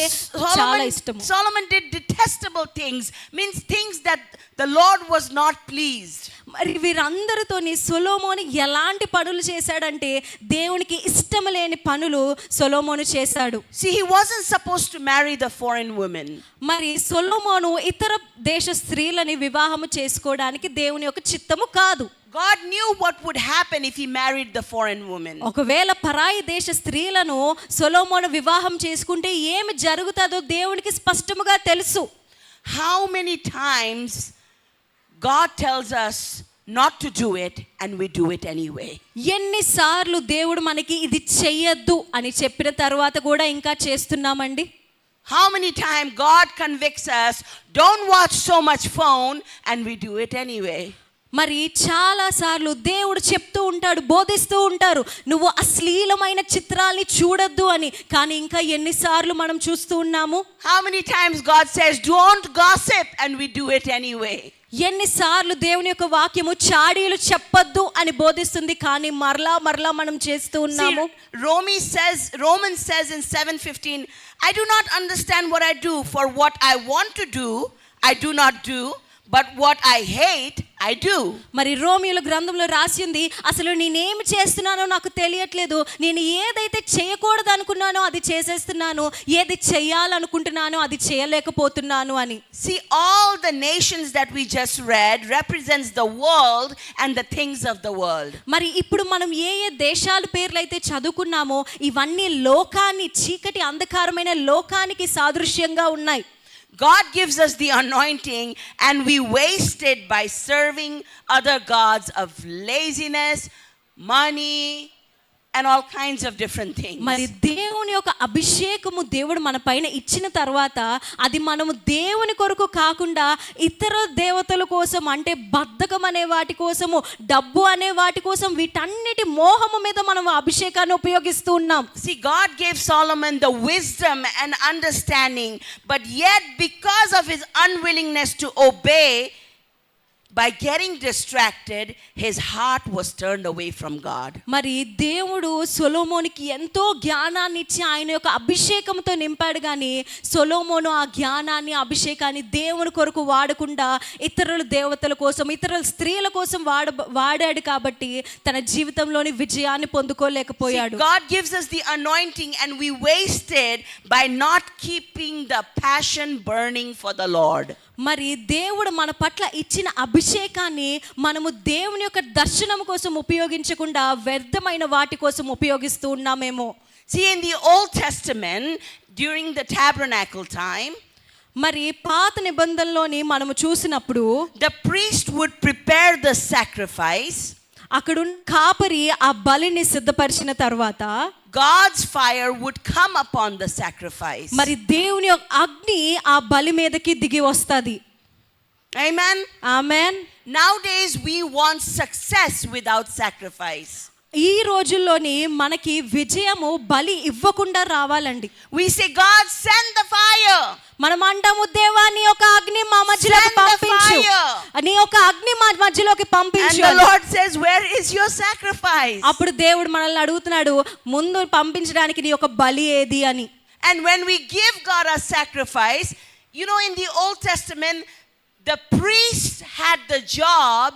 చాలా ఇష్టం. Solomon did detestable things, means things that the Lord was not pleased. మరి వీరందరితోని సొలొమోను ఎలాంటి పనులు చేశాడంటే దేవునికి ఇష్టం లేని పనులు సొలొమోను చేశాడు. See, he wasn't supposed to marry the foreign women. మరి సొలొమోను ఇతర దేశ స్త్రీలని వివాహము చేసుకోవడానికి దేవుని యొక్క చిత్తము కాదు. God knew what would happen if he married the foreign woman. ఒకవేళ పరాయి దేశ స్త్రీలను సొలొమోను వివాహం చేసుకుంటే ఏమి జరుగుతుందో దేవునికి స్పష్టముగా తెలుసు. How many times God tells us not to do it and we do it anyway? ఎన్నిసార్లు దేవుడు మనకి ఇది చెయ్యొద్దు అని చెప్పిన తర్వాత కూడా ఇంకా చేస్తున్నామండి. How many times God convicts us, don't watch so much phone, and we do it anyway? మరి చాలా సార్లు దేవుడు చెప్తూ ఉంటాడు, బోధిస్తూ ఉంటారు, నువ్వు అశ్లీలమైన చిత్రాల్ని చూడొద్దు అని. కానీ ఇంకా ఎన్నిసార్లు మనం చూస్తూ ఉన్నాము? How many times God says don't gossip and we do it anyway? ఎన్నిసార్లు దేవుని యొక్క వాక్యము చాడీలు చెప్పొద్దు అని బోధిస్తుంది, కానీ మరలా మనం చేస్తూ ఉన్నాము. Romans says in 7:15, I do not understand what I do, for what I want to do I do not do, but what I hate I do. మరి రోమీయుల గ్రంథంలో రాసి ఉంది, అసలు నేనేమి చేస్తున్నానో నాకు తెలియట్లేదు, నేను ఏదైతే చేయకూడదు అనుకున్నానో అది చేసేస్తున్నాను, ఏది చేయాలనుకుంటున్నానో అది చేయలేకపోతున్నాను అని. See, all the nations that we just read represents the world and the things of the world. మరి ఇప్పుడు మనం ఏ దేశాల పేర్లు అయితే చదువుకున్నామో ఇవన్నీ లోకాన్ని, చీకటి అంధకారమైన లోకానికి సాదృశ్యంగా ఉన్నాయి. God gives us the anointing and we waste it by serving other gods of laziness, money, and all kinds of different things. మరి దేవుని యొక్క అభిషేకము దేవుడు మన పైన ఇచ్చిన తర్వాత అది మనము దేవుని కొరకు కాకుండా ఇతర దేవతల కోసం, అంటే బద్ధకం అనే వాటి కోసము, డబ్బు అనే వాటి కోసం, వీటన్నిటి మోహము మీద మనం అభిషేకాన్ని ఉపయోగిస్తూ ఉన్నాం. See, God gave Solomon the wisdom and understanding, but yet because of his unwillingness to obey, by getting distracted, his heart was turned away from God. మరి దేవుడు సొలొమోనుకి ఎంతో జ్ఞానాన్ని ఇచ్చి ఆయన యొక్క అభిషేకంతో నింపాడు, కానీ సొలొమోను ఆ జ్ఞానాన్ని, అభిషేకాన్ని దేవుని కొరకు వాడకుండా ఇతరుల దేవతల కోసం, ఇతరుల స్త్రీల కోసం వాడాడు కాబట్టి తన జీవితంలోని విజయాన్ని పొందుకోలేకపోయాడు. See, God gives us the anointing and we waste it by not keeping the passion burning for the Lord. మరి దేవుడు మన పట్ల ఇచ్చిన అభిషేకాన్ని మనము దేవుని యొక్క దర్శనం కోసం ఉపయోగించకుండా వ్యర్థమైన వాటి కోసం ఉపయోగిస్తూ ఉన్నామేమో. See, in the Old Testament, during the tabernacle time, మరి పాత నిబంధనలోని మనము చూసినప్పుడు the priest would prepare the sacrifice. అక్కడ కాపరి ఆ బలిని సిద్ధపరిచిన తర్వాత God's fire would come upon the sacrifice. మరి దేవుని యొక్క అగ్ని ఆ బలి మీదకి దిగి వస్తది. Amen. Amen. Nowadays we want success without sacrifice. ఈ రోజుల్లోని మనకి విజయము బలి ఇవ్వకుండా రావాలండి. We say, God, send the fire. మనం అంటాము, దేవా నీ యొక్క అగ్ని మా మధ్యలోకి పంపించు, నీ యొక్క అగ్ని మా మధ్యలోకి పంపించు. And the Lord says, where is your sacrifice? అప్పుడు దేవుడు మనల్ని అడుగుతున్నాడు, ముందు పంపించడానికి నీ యొక్క బలి ఏది అని. And when we give God a sacrifice, you know, in the Old Testament, the priest had the job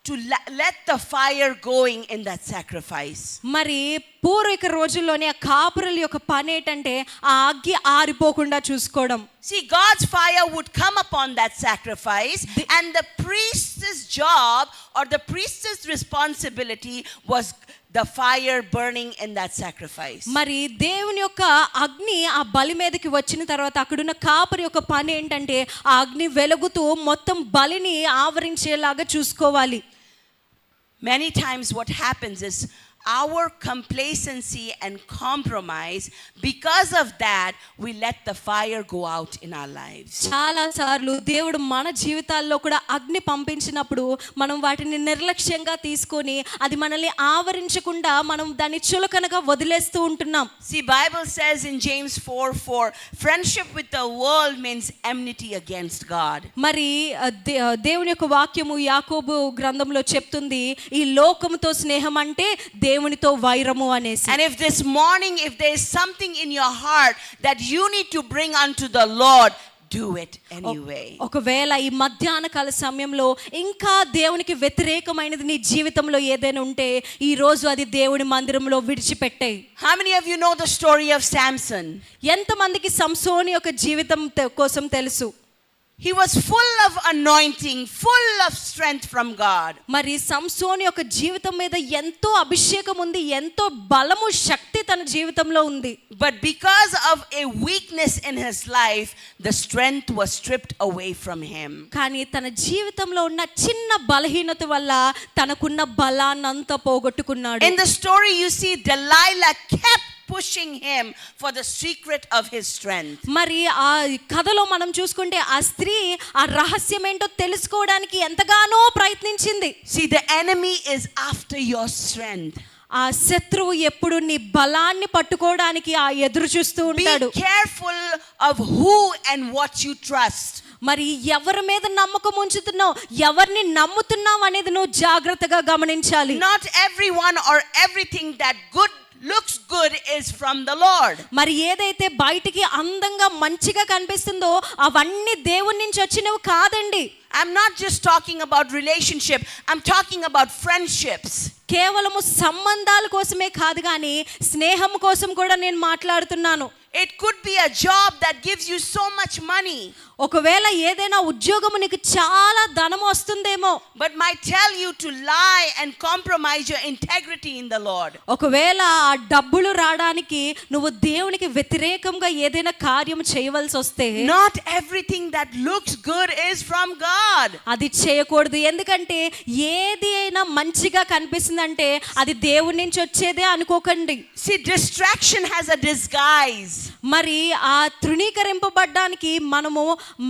to let the fire going in that sacrifice. మరి పూర్విక రోజుల్లోనే ఆ కాపురుల యొక్క పని ఏంటంటే ఆ అగ్గి ఆరిపోకుండా చూసుకోవడం. See, God's fire would come upon that sacrifice, and the priest's job or the priest's responsibility was the fire burning in that sacrifice. మరి దేవుని యొక్క అగ్ని ఆ బలి మీదకి వచ్చిన తర్వాత అక్కడున్న కాపరి యొక్క పని ఏంటంటే ఆ అగ్ని వెలుగుతూ మొత్తం బలిని ఆవరించేలాగా చూసుకోవాలి. Many times what happens is our complacency and compromise, because of that, we let the fire go out in our lives. చాలా సార్లు దేవుడు మన జీవితాల్లో కూడా అగ్ని పంపించినప్పుడు మనం వాటిని నిర్లక్ష్యంగా తీసుకొని అది మనల్ని ఆవరించకుండా మనం దాన్ని చులకనగా వదిలేస్తూ ఉంటున్నాం. See, Bible says in James 4:4, friendship with the world means enmity against God. మరి దేవుని యొక్క వాక్యము యాకోబు గ్రంథంలో చెప్తుంది, ఈ లోకముతో స్నేహం అంటే దేవునితో వైరము అనేసి. And if this morning, if there is something in your heart that you need to bring unto the Lord, do it anyway. ఒకవేళ ఈ మధ్యాహ్న కాల సమయంలో ఇంకా దేవునికి వ్యతిరేకమైనది నీ జీవితంలో ఏదైనా ఉంటే ఈ రోజు అది దేవుని మందిరంలో విడిచిపెట్టేయ్. How many of you know the story of Samson? ఎంతమందికి సంసోని యొక్క జీవితం కోసం తెలుసు? He was full of anointing, full of strength from God. మరి సంసోని యొక్క జీవితం మీద ఎంతో అభిషేకం ఉంది, ఎంతో బలము శక్తి తన జీవితంలో ఉంది. But because of a weakness in his life, the strength was stripped away from him. కానీ తన జీవితంలో ఉన్న చిన్న బలహీనత వల్ల తనకున్న బలాన్నంతా పోగొట్టుకున్నాడు. In the story you see Delilah kept pushing him for the secret of his strength. మరి ఆ కథలో మనం చూసుకుంటే ఆ స్త్రీ ఆ రహస్యం ఏంటో తెలుసుకోవడానికి ఎంతగానో ప్రయత్నించింది. See, the enemy is after your strength. ఆ శత్రువు ఎప్పుడు నీ బలాన్ని పట్టుకోవడానికి ఆ ఎదురు చూస్తూ ఉంటాడు. Be careful of who and what you trust. మరి ఎవరి మీద నమ్మకం ఉంచుతున్నావు, ఎవరిని నమ్ముతున్నావు అనేది నువ్వు జాగ్రత్తగా గమనించాలి. Not everyone or everything that looks good is from the Lord. మరి ఏదైతే బయటికి అందంగా మంచిగా కనిపిస్తుందో అవన్నీ దేవుని నుంచి వచ్చినవి కాదండి. I'm not just talking about relationship, I'm talking about friendships. కేవలము సంబంధాల కోసమే కాదు కానీ స్నేహం కోసం కూడా నేను మాట్లాడుతున్నాను. It could be a job that gives you so much money. ఒకవేళ ఏదైనా ఉద్యోగము నీకు చాలా ధనం వస్తుందేమో, but might tell you to lie and compromise your integrity in the Lord. ఒకవేళ ఆ డబ్బులు రావడానికి నువ్వు దేవునికి వ్యతిరేకంగా ఏదైనా కార్యం చేయవలసి వస్తే, not everything that looks good is from God. అది చేయకూడదు. ఎందుకంటే ఏది అయినా మంచిగా కనిపిస్తుందంటే అది దేవుని నుంచి వచ్చేదే అనుకోకండి. See, distraction has a disguise. మరి ఆ తృణీకరింపబడ్డానికి మనము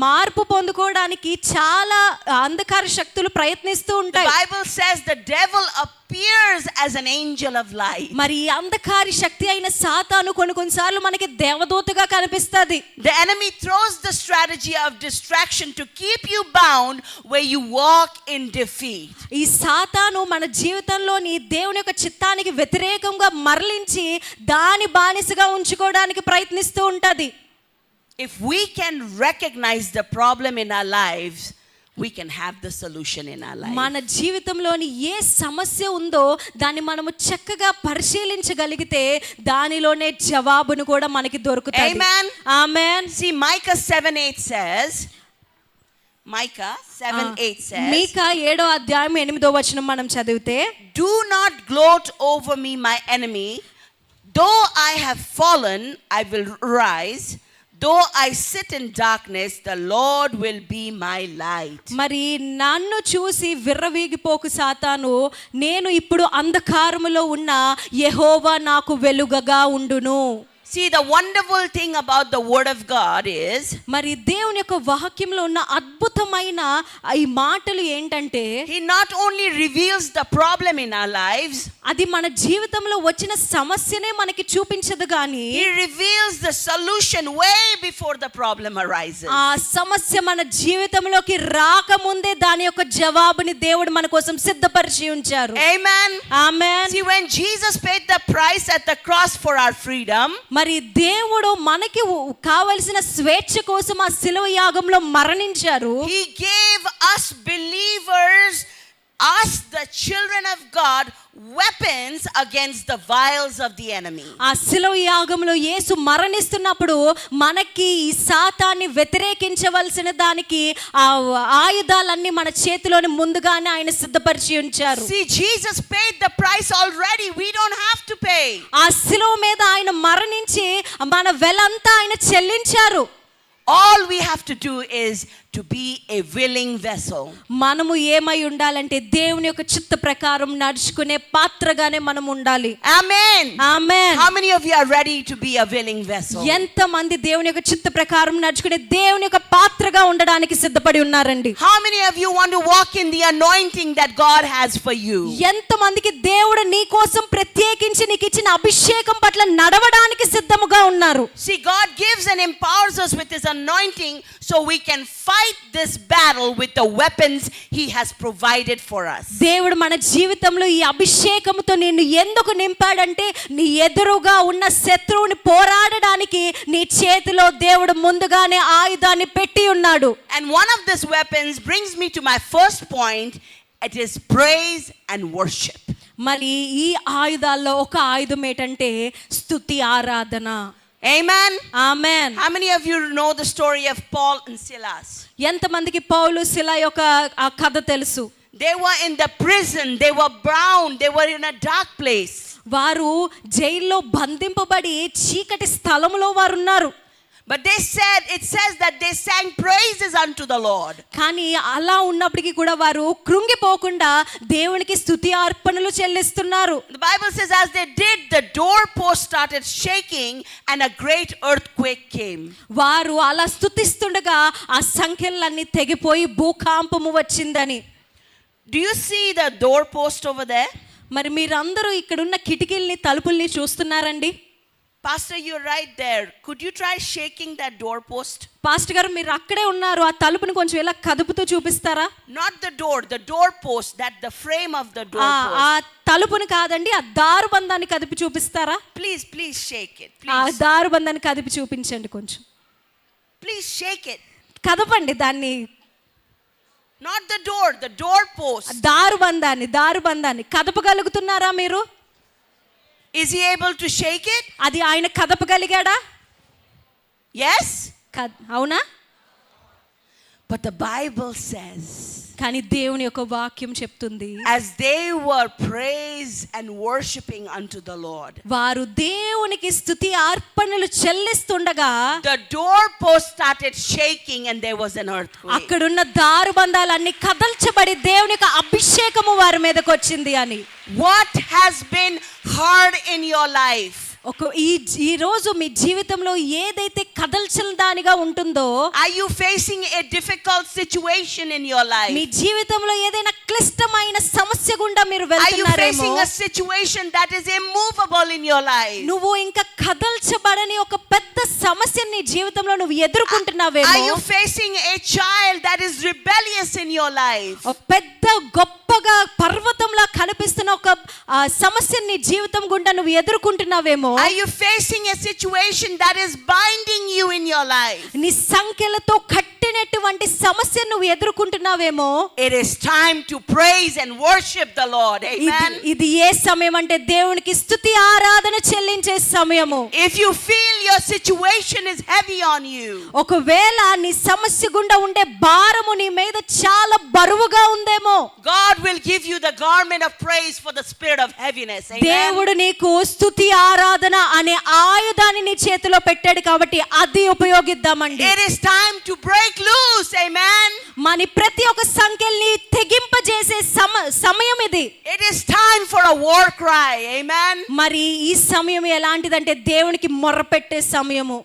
మార్పు పొందుకోవడానికి చాలా అంధకార శక్తులు ప్రయత్నిస్తూ ఉంటాయి. The Bible says the devil appears as an angel of light. మరి అంధకార శక్తి అయిన సాతాను కొన్నిసార్లు మనకి దేవదూతగా కనిపిస్తది. The enemy throws the strategy of distraction to keep you bound where you walk in defeat. ఈ సాతాను మన జీవితంలోని దేవుని యొక్క చిత్తానికి వ్యతిరేకంగా మరలించి దాని బానిసగా ఉంచుకోవడానికి ప్రయత్నిస్తూ ఉంటది. If we can recognize the problem in our lives, we can have the solution in our life. మన జీవితంలోని ఏ సమస్య ఉందో దాన్ని మనము చక్కగా పరిశీలించగలిగితే దానిలోనే జవాబును కూడా మనకి దొరుకుతుంది. Amen. Amen. See, Micah 7:8 says, మీకా 7:8 7:8 మనం చదివితే, do not gloat over me, my enemy. Though I have fallen, I will rise. Though I sit in darkness, the Lord will be my light. మరి నన్ను చూసి విర్రవీగిపోకు సాతాను, నేను ఇప్పుడు అంధకారములో ఉన్న యెహోవా నాకు వెలుగగా ఉండును. See, the wonderful thing about the word of God is, మరి దేవుని యొక్క వాక్యంలో ఉన్న అద్భుతమైన ఈ మాటలు ఏంటంటే, he not only reveals the problem in our lives, అది మన జీవితంలో వచ్చిన సమస్యనే మనకి చూపించదు గాని he reveals the solution way before the problem arises. ఆ సమస్య మన జీవితంలోకి రాకముందే దాని యొక్క జవాబుని దేవుడు మన కోసం సిద్ధపరిచి ఉంచారు. Amen. Amen. See, when Jesus paid the price at the cross for our freedom, మరి దేవుడు మనకి కావలసిన స్వేచ్ఛ కోసం ఆ శిలువ యాగంలో మరణించారు. he gave us believers, us the children of God, weapons against the wiles of the enemy. ఆ శిలువ యాగంలో యేసు మరణిస్తున్నప్పుడు మనకి ఈ సాతాన్ని వ్యతిరేకించవలసిన దానికి ఆ ఆయుధాలన్నీ మన చేతిలోని ముందుగానే ఆయన సిద్ధపరిచి ఉంచారు. See, Jesus paid the price already. We don't have to pay. ఆ శిలువ మీద ఆయన మరణించి మన వెలంతా ఆయన చెల్లించారు. All we have to do is to be a willing vessel. మనము ఏమై ఉండాలంటే దేవుని యొక్క చిత్త ప్రకారం నడుచుకునే పాత్రగానే మనం ఉండాలి. Amen. Amen. How many of you are ready to be a willing vessel? ఎంత మంది దేవుని యొక్క చిత్త ప్రకారం నడుచుకునే దేవుని యొక్క పాత్రగా ఉండడానికి సిద్ధపడి ఉన్నారండి? How many of you want to walk in the anointing that God has for you? ఎంత మందికి దేవుడు నీ కోసం ప్రత్యేకించి నీకు ఇచ్చిన అభిషేకం పట్ల నడవడానికి సిద్ధముగా ఉన్నారు? See, God gives and empowers us with his anointing so we can fight this battle with the weapons he has provided for us. దేవుడు మన జీవితంలో ఈ అభిషేకముతో నిన్ను ఎందుకు నింపాడంటే నీ ఎదురుగా ఉన్న శత్రువుని పోరాడడానికి నీ చేతిలో దేవుడు ముందుగానే ఆయుధాన్ని పెట్టి ఉన్నాడు. And one of these weapons brings me to my first point. It is praise and worship. మరి ఈ ఆయుధాల్లో ఒక ఆయుధం ఏంటంటే స్తుతి ఆరాధన. Amen. Amen. How many of you know the story of Paul and Silas? ఎంతమందికి పౌలు శిల యొక్క ఆ కథ తెలుసు? They were in the prison, they were bound, they were in a dark place. వారు జైల్లో బంధింపబడి చీకటి స్థలములో వారు ఉన్నారు. But it says that they sang praises unto the Lord. కానీ అలా ఉన్నప్పటికీ కూడా వారు కృంగిపోకుండా దేవునికి స్తుతి అర్పణలు చెల్లిస్తున్నారు. The Bible says as they did, the doorpost started shaking and a great earthquake came. వారు అలా స్తుతిస్తుండగా ఆ సంఖ్యలన్నీ తెగిపోయి భూకంపము వచ్చిందని. Do you see the doorpost over there? మరి మీరందరూ ఇక్కడున్న కిటికీల్ని తలుపుల్ని చూస్తున్నారండి? Pastor, you're right there. Could you try shaking that doorpost? Pastor గారు మీరు అక్కడే ఉన్నారు, ఆ తలుపుని కొంచెం ఇలా కదుపుతూ చూపిస్తారా? Not the door, the doorpost, that the frame of the ఆ doorpost. తలుపుని కాదండి, ఆ దారుబంధాన్ని కదిపి చూపిస్తారా? Please shake it. ఆ Please. దారుబంధాన్ని కదిపి చూపించండి కొంచెం. Please shake it. కదపండి దాన్ని. Not the door, the doorpost. దారుబంధాన్ని కదపగలుగుతున్నారా మీరు? Is he able to shake it? అది ఆయన కదపగలిగాడా? Yes? అవునా? But the Bible says, కానీ దేవుని యొక్క వాక్యం చెప్తుంది, as they were praise and worshiping unto the Lord, వారు దేవునికి స్తుతి అర్పణలు చెల్లిస్తుండగా the doorpost started shaking and there was an earthquake. అక్కడున్న దారుబంధాలన్నీ కదల్చబడి దేవుని యొక్క అభిషేకము వారి మీదకి వచ్చింది అని. What has been hard in your life? ఈ రోజు మీ జీవితంలో ఏదైతే కదల్చని దానిగా ఉంటుందో, are you facing a difficult situation in your life? మీ జీవితంలో ఏదైనా క్లిష్టమైన సమస్య గుండా మీరు are you వెళ్తున్నారేమో, facing a situation that is immovable in your life? నువ్వు ఇంకా కదల్చబడని ఒక పెద్ద సమస్యని నీ జీవితంలో నువ్వు ఎదుర్కొంటున్నావేమో, are you facing a child that is rebellious in your life? ఒక పెద్ద గొప్పగా పర్వతంలా కనిపిస్తున్న ఒక సమస్యని నీ జీవితం గుండా నువ్వు ఎదుర్కొంటున్నావేమో, are you facing a situation that is binding you in your life? నీ సంఖ్యలతో కట్టినటువంటి సమస్యను నువ్వు ఎదుర్కొంటున్నావేమో, it is time to praise and worship the Lord. Amen. ఇది ఏ సమయం అంటే దేవునికి స్తుతి ఆరాధన చెల్లించే సమయము. If you feel your situation is heavy on you, ఒకవేళ నీ సమస్య గుండా ఉండే భారము నీ మీద చాలా బరువుగా ఉందేమో, God will give you the garment of praise for the spirit of heaviness. Amen. దేవుడు నీకు స్తుతి ఆరాధన అనే ఆయుధాన్ని నీ చేతిలో పెట్టాడు కాబట్టి అది ఉపయోగిద్దామండి. It is time to break loose. Amen. మన ప్రతి ఒక్క సంఖ్యల్ని తెగింపజేసే సమయం ఇది. It is time for a war cry. Amen. మరి ఈ సమయం ఎలాంటిదంటే దేవునికి మొర్రపెట్టే సమయము.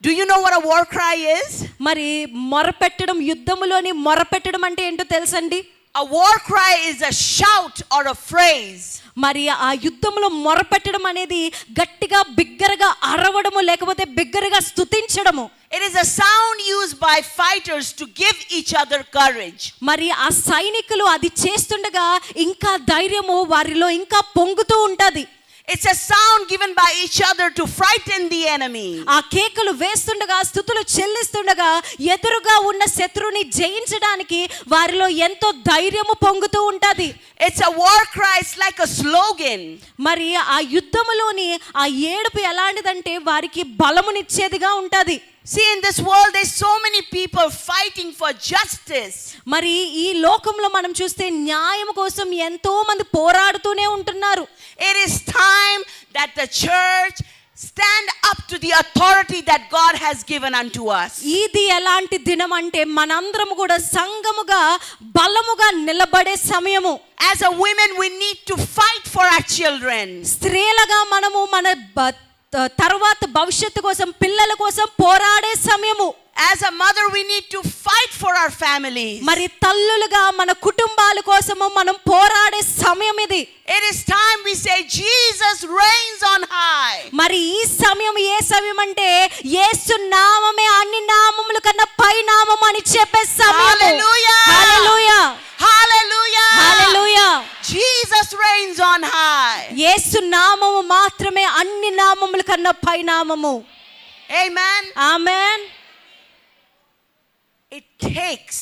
Do you know what a war cry is? మరి మొరపెట్టడం, యుద్ధములోని మొరపెట్టడం అంటే ఏంటో తెలుసండి? A war cry is a shout or a phrase. మరి ఆ యుద్ధంలో మొరపెట్టడం అనేది గట్టిగా బిగ్గరగా అరవడము లేకపోతే బిగ్గరగా స్తుతించడము. It is a sound used by fighters to give each other courage. మరి ఆ సైనికులు అది చేస్తుండగా ఇంకా ధైర్యము వారిలో ఇంకా పొంగుతూ ఉంటది. It's a sound given by each other to frighten the enemy. ఆ కేకలు వేస్తుండగా, స్తుతులు చెల్లిస్తుండగా ఎదురుగా ఉన్న శత్రువుని జయించడానికి వారిలో ఎంతో ధైర్యము పొంగుతూ ఉంటది. It's a war cry, it's like a slogan. మరి ఆ యుద్ధములోని ఆ ఏడుపు ఎలాంటిదంటే వారికి బలమునిచ్చేదిగా ఉంటది. See, in this world there's so many people fighting for justice. మరి ఈ లోకంలో మనం చూస్తే న్యాయం కోసం ఎంతో మంది పోరాడుతూనే ఉంటున్నారు. It is time that the church stand up to the authority that God has given unto us. ఇది ఎలాంటి దినం అంటే మనందరం కూడా సంఘముగా బలముగా నిలబడే సమయము. As a women, we need to fight for our children. స్త్రీలుగా మనము మన తర్వాత భవిష్యత్తు కోసం పిల్లల కోసం పోరాడే సమయము. As a mother, we need to fight for our families. మరి తల్లులుగా మన కుటుంబాల కోసము మనం పోరాడే సమయం ఇది. It is time we say Jesus reigns on high. మరి ఈ సమయం ఏ సమయం అంటే యేసు నామమే అన్ని నామముల కన్నా పై నామం అని చెప్పే సమయం. Hallelujah. Hallelujah. Hallelujah. Hallelujah. Jesus reigns on high. యేసు నామము మాత్రమే అన్ని నామముల కన్నా పై నామము. Amen. Amen. It takes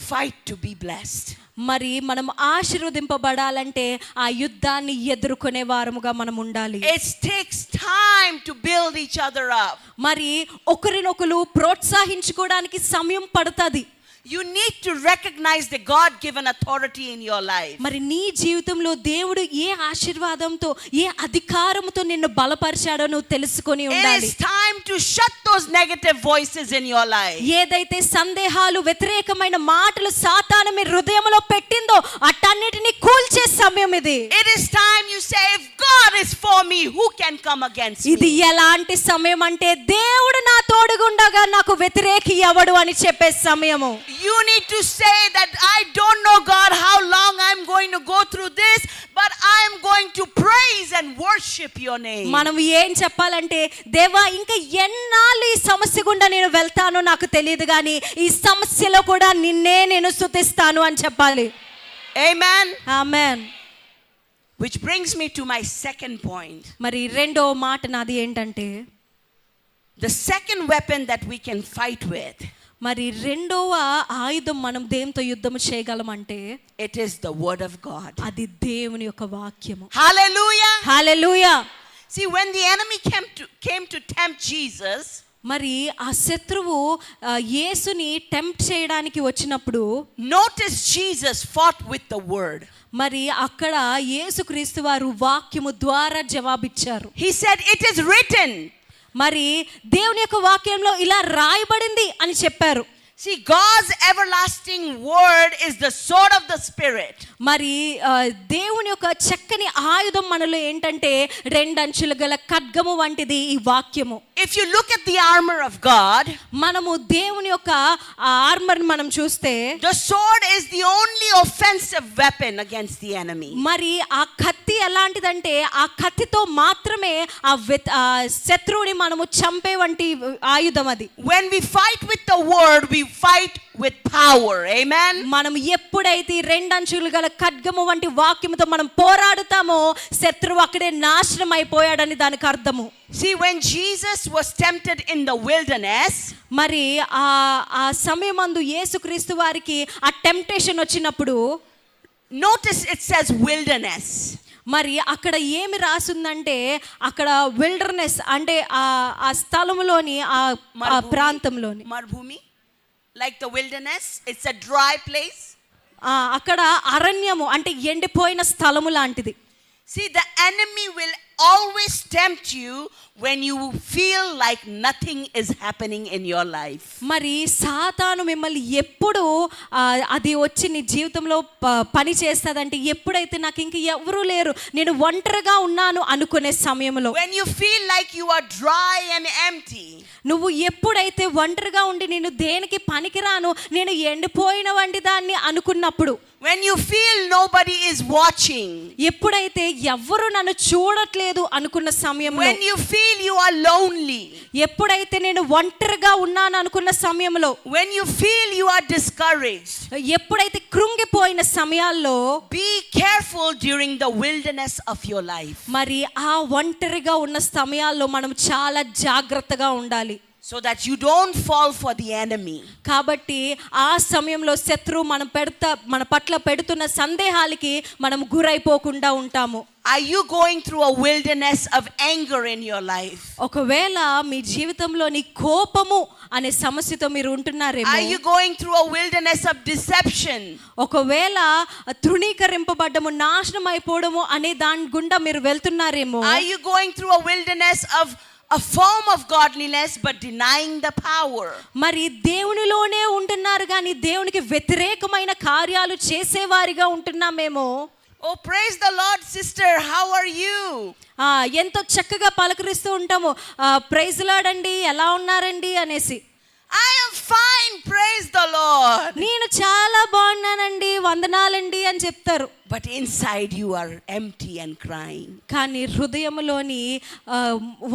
fight to be blessed. మరి మనం ఆశీర్వదింపబడాలంటే ఆ యుద్ధాన్ని ఎదుర్కొనే వారముగా మనం ఉండాలి. It takes time to build each other up. మరి ఒకరినొకరు ప్రోత్సహించుకోవడానికి సమయం పడుతుంది. You need to recognize the God-given authority in your life. మరి నీ జీవితంలో దేవుడు ఏ ఆశీర్వాదంతో ఏ అధికారంతో నిన్ను బలపరిచాడో నువ్వు తెలుసుకొని It ఉండాలి. is time to shut those negative voices in your life. ఏదైతే సందేహాలు వ్యతిరేకమైన మాటలు సాతాను మీ హృదయంలో పెట్టిందో అటన్నిటిని కూల్చే సమయం ఇది. It is time you say, if God is for me, who can come against ఇది me? ఎలాంటి సమయం అంటే దేవుడు నా తోడుగుండగా నాకు వ్యతిరేకి ఎవడు అని చెప్పే సమయము. You need to say that I don't know, God, how long I'm going to go through this, but I'm going to praise and worship your name. మనం ఏం చెప్పాలంటే దేవా ఇంకా ఎన్నాళ్ళు ఈ సమస్య గుండా నేను వెళ్తానో నాకు తెలియదు కానీ ఈ సమస్యలో కూడా నిన్నే నేను స్తుతిస్తాను అని చెప్పాలి. Amen. Amen. Which brings me to my second point. మరి రెండో మాట నాది ఏంటంటే The second weapon that we can fight with, మరి రెండవ ఆయుధం మనం దేంతో యుద్ధం చేయగలమంటే it is the word of God. అది దేవుని యొక్క వాక్యము. Hallelujah. Hallelujah. See, when the enemy came to tempt Jesus, మరి ఆ శత్రువు యేసుని టెంప్ట్ చేయడానికి వచ్చినప్పుడు notice Jesus fought with the word. మరి అక్కడ యేసుక్రీస్తు వారు వాక్యము ద్వారా జవాబిచ్చారు. He said, it is written. మరి దేవుని యొక్క వాక్యంలో ఇలా రాయబడింది అని చెప్పారు. See, God's everlasting word is the sword of the spirit. మరి దేవుని యొక్క చక్కని ఆయుధం మనలో ఏంటంటే రెండంచులు గల ఖడ్గము వంటిది ఈ వాక్యము. If you look at the armor of God, మనము దేవుని యొక్క ఆర్మర్ మనం చూస్తే the sword is the only offensive weapon against the enemy. మరి ఆ కత్తి ఎలాంటిదంటే ఆ కత్తితో మాత్రమే ఆ శత్రువుని మనము చంపే వంటి ఆయుధం అది. When we fight with the word, we fight with power. Amen. మనం ఎప్పుడైతే రెండంచులు గల ఖడ్గము వంటి వాక్యముతో మనం పోరాడుతామో శత్రువు అక్కడే నాశనం అయిపోయాడని దానికి అర్థము. See, when Jesus was tempted in the wilderness, మరి ఆ సమయమందు యేసుక్రీస్తు వారికి ఆ టెంప్టేషన్ వచ్చినప్పుడు notice it says wilderness. మరి అక్కడ ఏమి రాసుందంటే అక్కడ విల్డర్నెస్ అంటే ఆ స్థలములోని ఆ ప్రాంతంలోని Marubhumi, like the wilderness, it's a dry place. అక్కడ అరణ్యము అంటే ఎండిపోయిన స్థలము లాంటిది. See, the enemy will always tempt you when you feel like nothing is happening in your life. మరి సాతాను మిమ్మల్ని ఎప్పుడు అది వచ్చి నీ జీవితంలో పని చేస్తాదంటే ఎప్పుడైతే నాకు ఇంక ఎవరూ లేరు నేను ఒంటరిగా ఉన్నాను అనుకునే సమయంలో, When you feel like you are dry and empty. నువ్వు ఎప్పుడైతే ఒంటరిగా ఉండి నేను దేనికి పనికిరాను నేను ఎండిపోయిన వంటి దాన్ని అనుకున్నప్పుడు, When you feel nobody is watching. ఎప్పుడైతే ఎవ్వరు నన్ను చూడట్లేదు అనుకున్న సమయంలో, When you feel you are lonely. ఎప్పుడైతే నేను ఒంటరిగా ఉన్నాను అనుకున్న సమయంలో, When you feel you are discouraged. ఎప్పుడైతే కృంగిపోయిన సమయాల్లో, Be careful during the wilderness of your life. మరి ఆ ఒంటరిగా ఉన్న సమయాల్లో మనం చాలా జాగ్రత్తగా ఉండాలి. so that you don't fall for the enemy. కాబట్టి ఆ సమయంలో శత్రువు మన పట్ల పెడుతున్న సందేహాలకి మనం గురైపోకుండా ఉంటాము. Are you going through a wilderness of anger in your life? ఒకవేళ మీ జీవితంలో నీ కోపము అనే సమస్యతో మీరు ఉంటున్నారేమో. Are you going through a wilderness of deception? ఒకవేళ తృణీకరింపబడ్డము, నాశనం అయిపోవడము అనే దాని గుండా మీరు వెళ్తున్నారేమో. Are you going through a wilderness of a form of godliness but denying the power? మరి దేవునిలోనే ఉంటున్నారు కానీ దేవునికి వ్యతిరేకమైన కార్యాలు చేసేవారిగా ఉంటున్నామేమో. Oh, praise the Lord, sister. How are you? ఎంతో చక్కగా పలకరిస్తూ ఉంటాము, ప్రైజ్ లార్డ్ అండి, ఎలా ఉన్నారండి అనేసి. I am fine, praise the Lord. నేను చాలా బాగున్నానండి, వందనాలండి అని చెప్తారు. But inside you are empty and crying. కానీ హృదయంలోని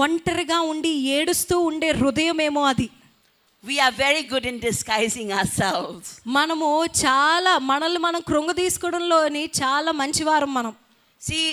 ఒంటరిగా ఉండి ఏడుస్తూ ఉండే హృదయమేమో అది. We are very good in disguising ourselves. మనము చాలా మనల్ని మనం కృంగదీసుకోవడంలోని చాలా మంచివారం మనం. See,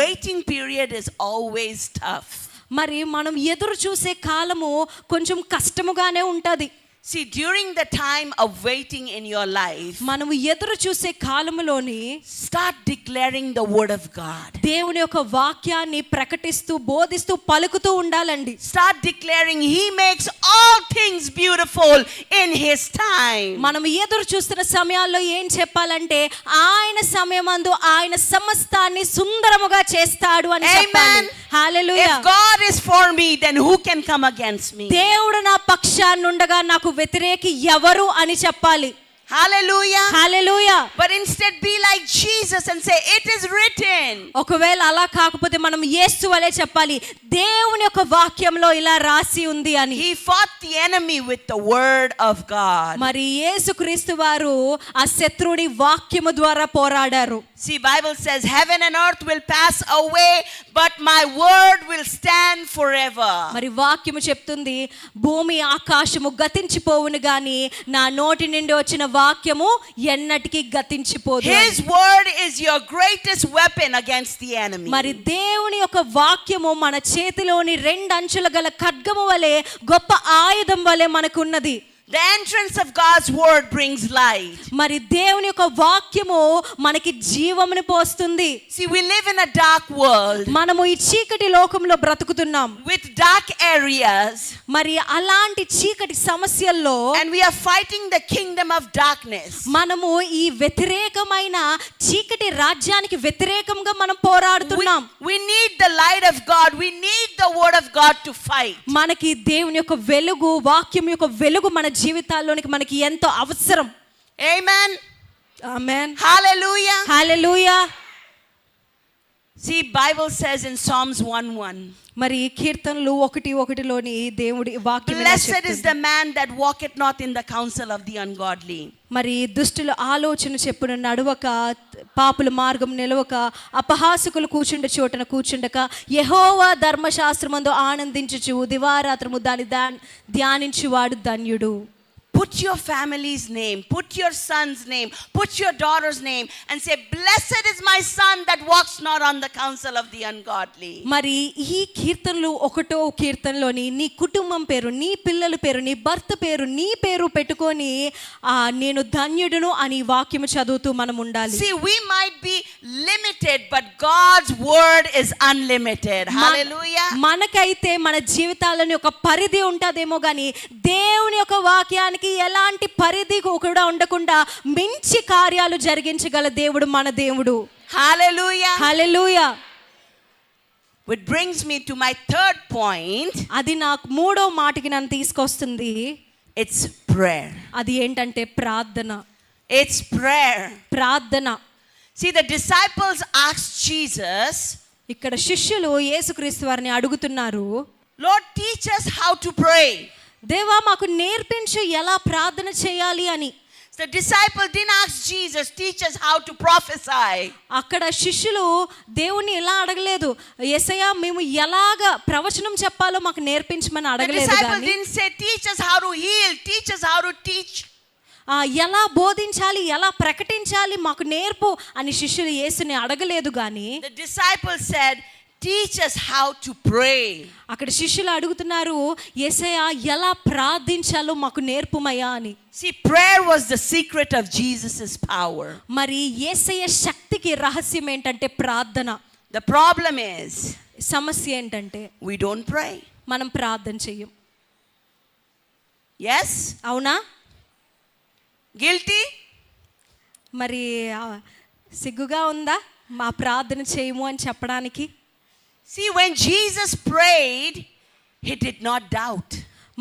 waiting period is always tough. మరి మనం ఎదురు చూసే కాలము కొంచెం కష్టముగానే ఉంటుంది. See, during the time of waiting in your life, మనము ఎదురు చూసే కాలములోని start declaring the word of God. దేవుని యొక్క వాక్యాన్ని ప్రకటిస్తూ బోధిస్తూ పలుకుతూ ఉండాలండి. Start declaring he makes all things beautiful in his time. మనం ఎదురు చూస్తున్న సమయాల్లో ఏం చెప్పాలంటే ఆయన సమయమందు ఆయన సమస్తాన్ని సుందరముగా చేస్తాడు అని చెప్పాలి. హల్లెలూయా. If God is for me, then who can come against me? దేవుడు నా పక్షాన ఉండగా నాకు వ్యతిరేకి ఎవరు అని చెప్పాలి. Hallelujah. Hallelujah. But instead be like Jesus and say it is written. ఒకవేళ అలా కాకపోతే మనం యేసు వలే చెప్పాలి, దేవుని యొక్క వాక్యంలో ఇలా రాసి ఉంది అని. He fought the enemy with the word of God. మరి యేసుక్రీస్తు వారు ఆ శత్రువుని వాక్యము ద్వారా పోరాడారు. See, Bible says heaven and earth will pass away but my word will stand forever. మరి వాక్యము చెప్తుంది భూమి ఆకాశము గతించిపోవును గాని నా నోటి నుండి వచ్చిన వాక్యము ఎన్నటికీ గతించిపోదు. His word is your greatest weapon against the enemy. మరి దేవుని యొక్క వాక్యము మన చేతిలోని రెండు అంచుల గల ఖడ్గము వలె గొప్ప ఆయుధం వలె మనకున్నది. The entrance of God's word brings light. మరి దేవుని యొక్క వాక్యము మనకి జీవమును పోస్తుంది. See, we live in a dark world. మనము ఈ చీకటి లోకంలో బ్రతుకుతున్నాం. With dark areas. మరి అలాంటి చీకటి సమస్యల్లో And we are fighting the kingdom of darkness. మనము ఈ వ్యతిరేకమైన చీకటి రాజ్యానికి వ్యతిరేకంగా మనం పోరాడుతున్నాం. We need the light of God. We need the word of God to fight. మనకి దేవుని యొక్క వెలుగు, వాక్యం యొక్క వెలుగు మన జీవితాల్లోనికి మనకి ఎంతో అవసరం. Amen. Amen. Hallelujah. Hallelujah. See, Bible says in Psalms 1:1. మరి కీర్తనలు 1:1లోని దేవుడి వాక్యం ఇలా Blessed is చెప్తుంది. the man that walketh not in the counsel of the ungodly. మరి దుష్టుల ఆలోచన చెప్పున నడువక, పాపుల మార్గం నిలవక, అపహాసకులు కూర్చుండే చోటన కూర్చుండక, యెహోవా ధర్మశాస్త్రమందు ఆనందించుచు దివారాత్రము దాని ధ్యానించువాడు ధన్యుడు. Put your family's name, put your son's name, put your daughter's name and say, blessed is my son that walks not on the counsel of the ungodly. మరి ఈ కీర్తనలు 1వ కీర్తనలోని నీ కుటుంబం పేరు, నీ పిల్లల పేరు, నీ భర్త పేరు, నీ పేరు పెట్టుకొని నేను ధన్యుడును అని వాక్యము చదువుతూ మనం ఉండాలి. See, we might be limited but God's word is unlimited. Hallelujah. మనకైతే మన జీవితాలని ఒక పరిధి ఉంటదేమో గానీ దేవుని యొక్క వాక్యానికి ఎలాంటి పరిధి కూడా ఉండకుండా మించి కార్యాలు జరిగించగల దేవుడు మన దేవుడు. Hallelujah. Hallelujah. Which brings me to my third point. అది నాకు 3వ మాటకి నన్ను తీసుకొస్తుంది. It's prayer. అది ఏంటంటే ప్రార్థన. It's prayer. ప్రార్థన. See, the disciples asked Jesus, ఇక్కడ శిష్యులు యేసుక్రీస్తు వారిని అడుగుతున్నారు, Lord, teach us how to pray. దేవా మాకు నేర్పించు ఎలా ప్రార్థన చేయాలి అని. The disciple didn't ask Jesus, teach us how to prophesy. అక్కడ శిష్యులు దేవుని ఎలా అడగలేదు, యేసయ్యా మేము ఎలాగా ప్రవచనం చెప్పాలో మాకు నేర్పించమని The అడగలేదు. disciple కానీ didn't say, teach us how to heal, teach us how to teach. ఎలా బోధించాలి, ఎలా ప్రకటించాలి మాకు నేర్పు అని శిష్యులు యేసుని అడగలేదు. కానీ The disciple said, teach us how to pray. అక్కడ శిష్యులు అడుగుతున్నారు, యేసయ్యా ఎలా ప్రార్థించాలో మాకు నేర్పుమయ్యా అని. See, prayer was the secret of Jesus' power. మరి యేసయ్య శక్తికి రహస్యం ఏంటంటే ప్రార్థన. The problem is, సమస్య ఏంటంటే we don't pray. మనం ప్రార్థన చెయ్యం. Yes? అవునా? Guilty? మరి సిగ్గుగా ఉందా మా ప్రార్థన చేయము అని చెప్పడానికి? See, when Jesus prayed, he did not doubt.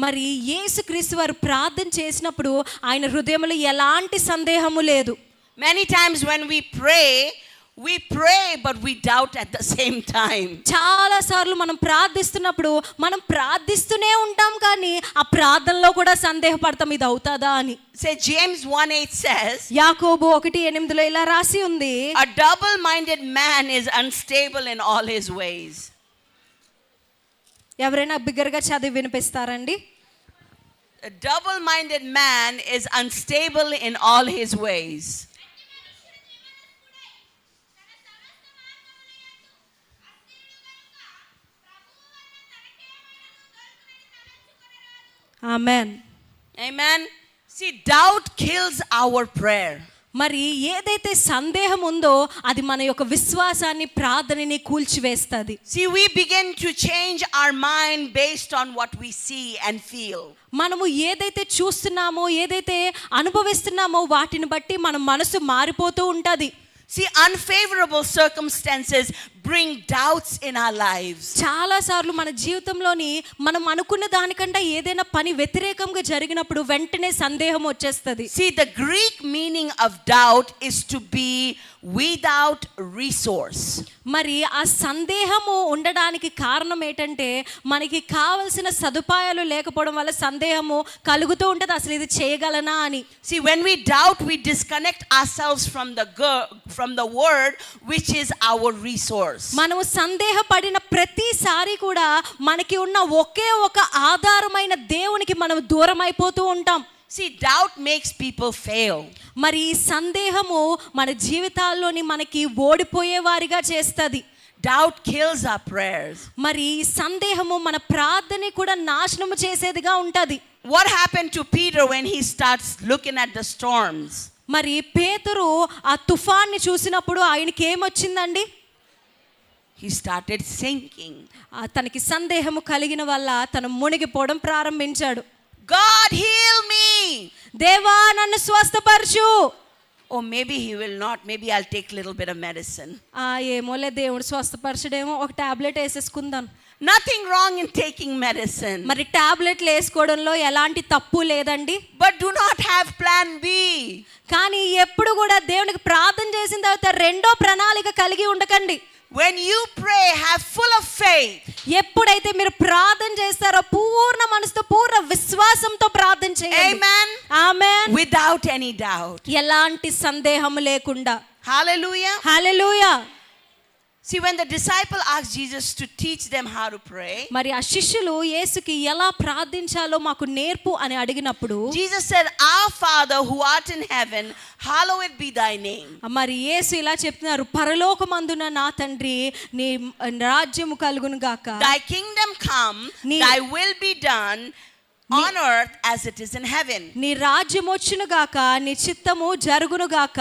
మరి యేసుక్రీస్తు వారు ప్రార్థన చేసినప్పుడు ఆయన హృదయంలో ఎలాంటి సందేహము లేదు. Many times when we pray but we doubt at the same time. చాలా సార్లు మనం ప్రార్థిస్తున్నప్పుడు మనం ప్రార్థిస్తూనే ఉంటాం, కానీ ఆ ప్రార్థనలో కూడా సందేహపడతాం ఇది అవుతాదా అని. Say James 1:8 says, యాకోబు 1:8 ఇలా రాసి ఉంది, a double-minded man is unstable in all his ways. ఎవరైనా బిగ్గరగా చదివి వినిపిస్తారండి? A double-minded man is unstable in all his ways. Amen. Amen. See, doubt kills our prayer. మరి ఏదైతే సందేహం ఉందో అది మన యొక్క విశ్వాసాన్ని, ప్రార్థనని కూల్చివేస్తుంది. See, we begin to change our mind based on what we see and feel. మనము ఏదైతే చూస్తున్నామో, ఏదైతే అనుభవిస్తున్నామో వాటిని బట్టి మన మనసు మారిపోతూ ఉంటుంది. See, unfavorable circumstances bring doubts in our lives. చాలా సార్లు మన జీవితంలోని మనం అనుకున్న దానికంటే ఏదైనా పని వ్యతిరేకంగా జరిగినప్పుడు వెంటనే సందేహం వచ్చేస్తుంది. See, the Greek meaning of doubt is to be without resource. మరి ఆ సందేహము ఉండడానికి కారణం ఏంటంటే మనకి కావలసిన సదుపాయాలు లేకపోవడం వల్ల సందేహము కలుగుతూ ఉంటుంది, అసలు ఇది చేయగలనా అని. See, when we doubt, we disconnect ourselves from the word, which is our resource. మనము సందేహపడిన ప్రతిసారి కూడా మనకి ఉన్న ఒకే ఒక ఆధారమైన దేవునికి మనం దూరం అయిపోతూ ఉంటాం. See, doubt makes people fail. మరి ఈ సందేహము మన జీవితాల్లోని మనకి ఓడిపోయే వారిగా చేస్తుంది. Doubt kills our prayers. మరి ఈ సందేహము మన ప్రార్థనని కూడా నాశనము చేసేదిగా ఉంటది. What happened to Peter when he starts looking at the storms? మరి పేతురు ఆ తుఫాన్ని చూసినప్పుడు ఆయనకి ఏమొచ్చిందండి? He started sinking. తనకి సందేహము కలిగిన వల్ల తను మునిగిపోవడం ప్రారంభించాడు. God, heal me. దేవా నన్ను స్వస్థపరచు. Oh, maybe he will not. Maybe I'll take a little bit of medicine. ఏమోలే దేవుడు స్వస్థపరచడేమో, ఒక టాబ్లెట్ వేసేసుకుందాం. Nothing wrong in taking medicine. మరి టాబ్లెట్లు వేసుకోవడంలో ఎలాంటి తప్పు లేదండి. But do not have plan B. కానీ ఎప్పుడు కూడా దేవునికి ప్రార్థన చేసిన తర్వాత రెండో ప్రణాళిక కలిగి ఉండకండి. When you pray, have full of faith. ఎప్పుడైతే మీరు ప్రార్థన చేస్తారో పూర్ణ మనసుతో, పూర్ణ విశ్వాసంతో ప్రార్థన చేయండి. Amen. ఆమేన్. Without any doubt. ఎలాంటి సందేహం లేకుండా. Hallelujah. Hallelujah. See, when the disciple asked Jesus to teach them how to pray, మరి ఆ శిష్యులు యేసుకి ఎలా ప్రార్థించాలో మాకు నేర్పు అని అడిగినప్పుడు Jesus said, "Our Father who art in heaven, hallowed be thy name." మరి యేసు ఇలా చెప్తున్నారు, పరలోకమందున నా తండ్రి నీ రాజ్యము కలుగును గాక. Thy kingdom come, thy will be done on earth as it is in heaven. నీ రాజ్యం వచ్చును గాక, నీ చిత్తము జరుగును గాక.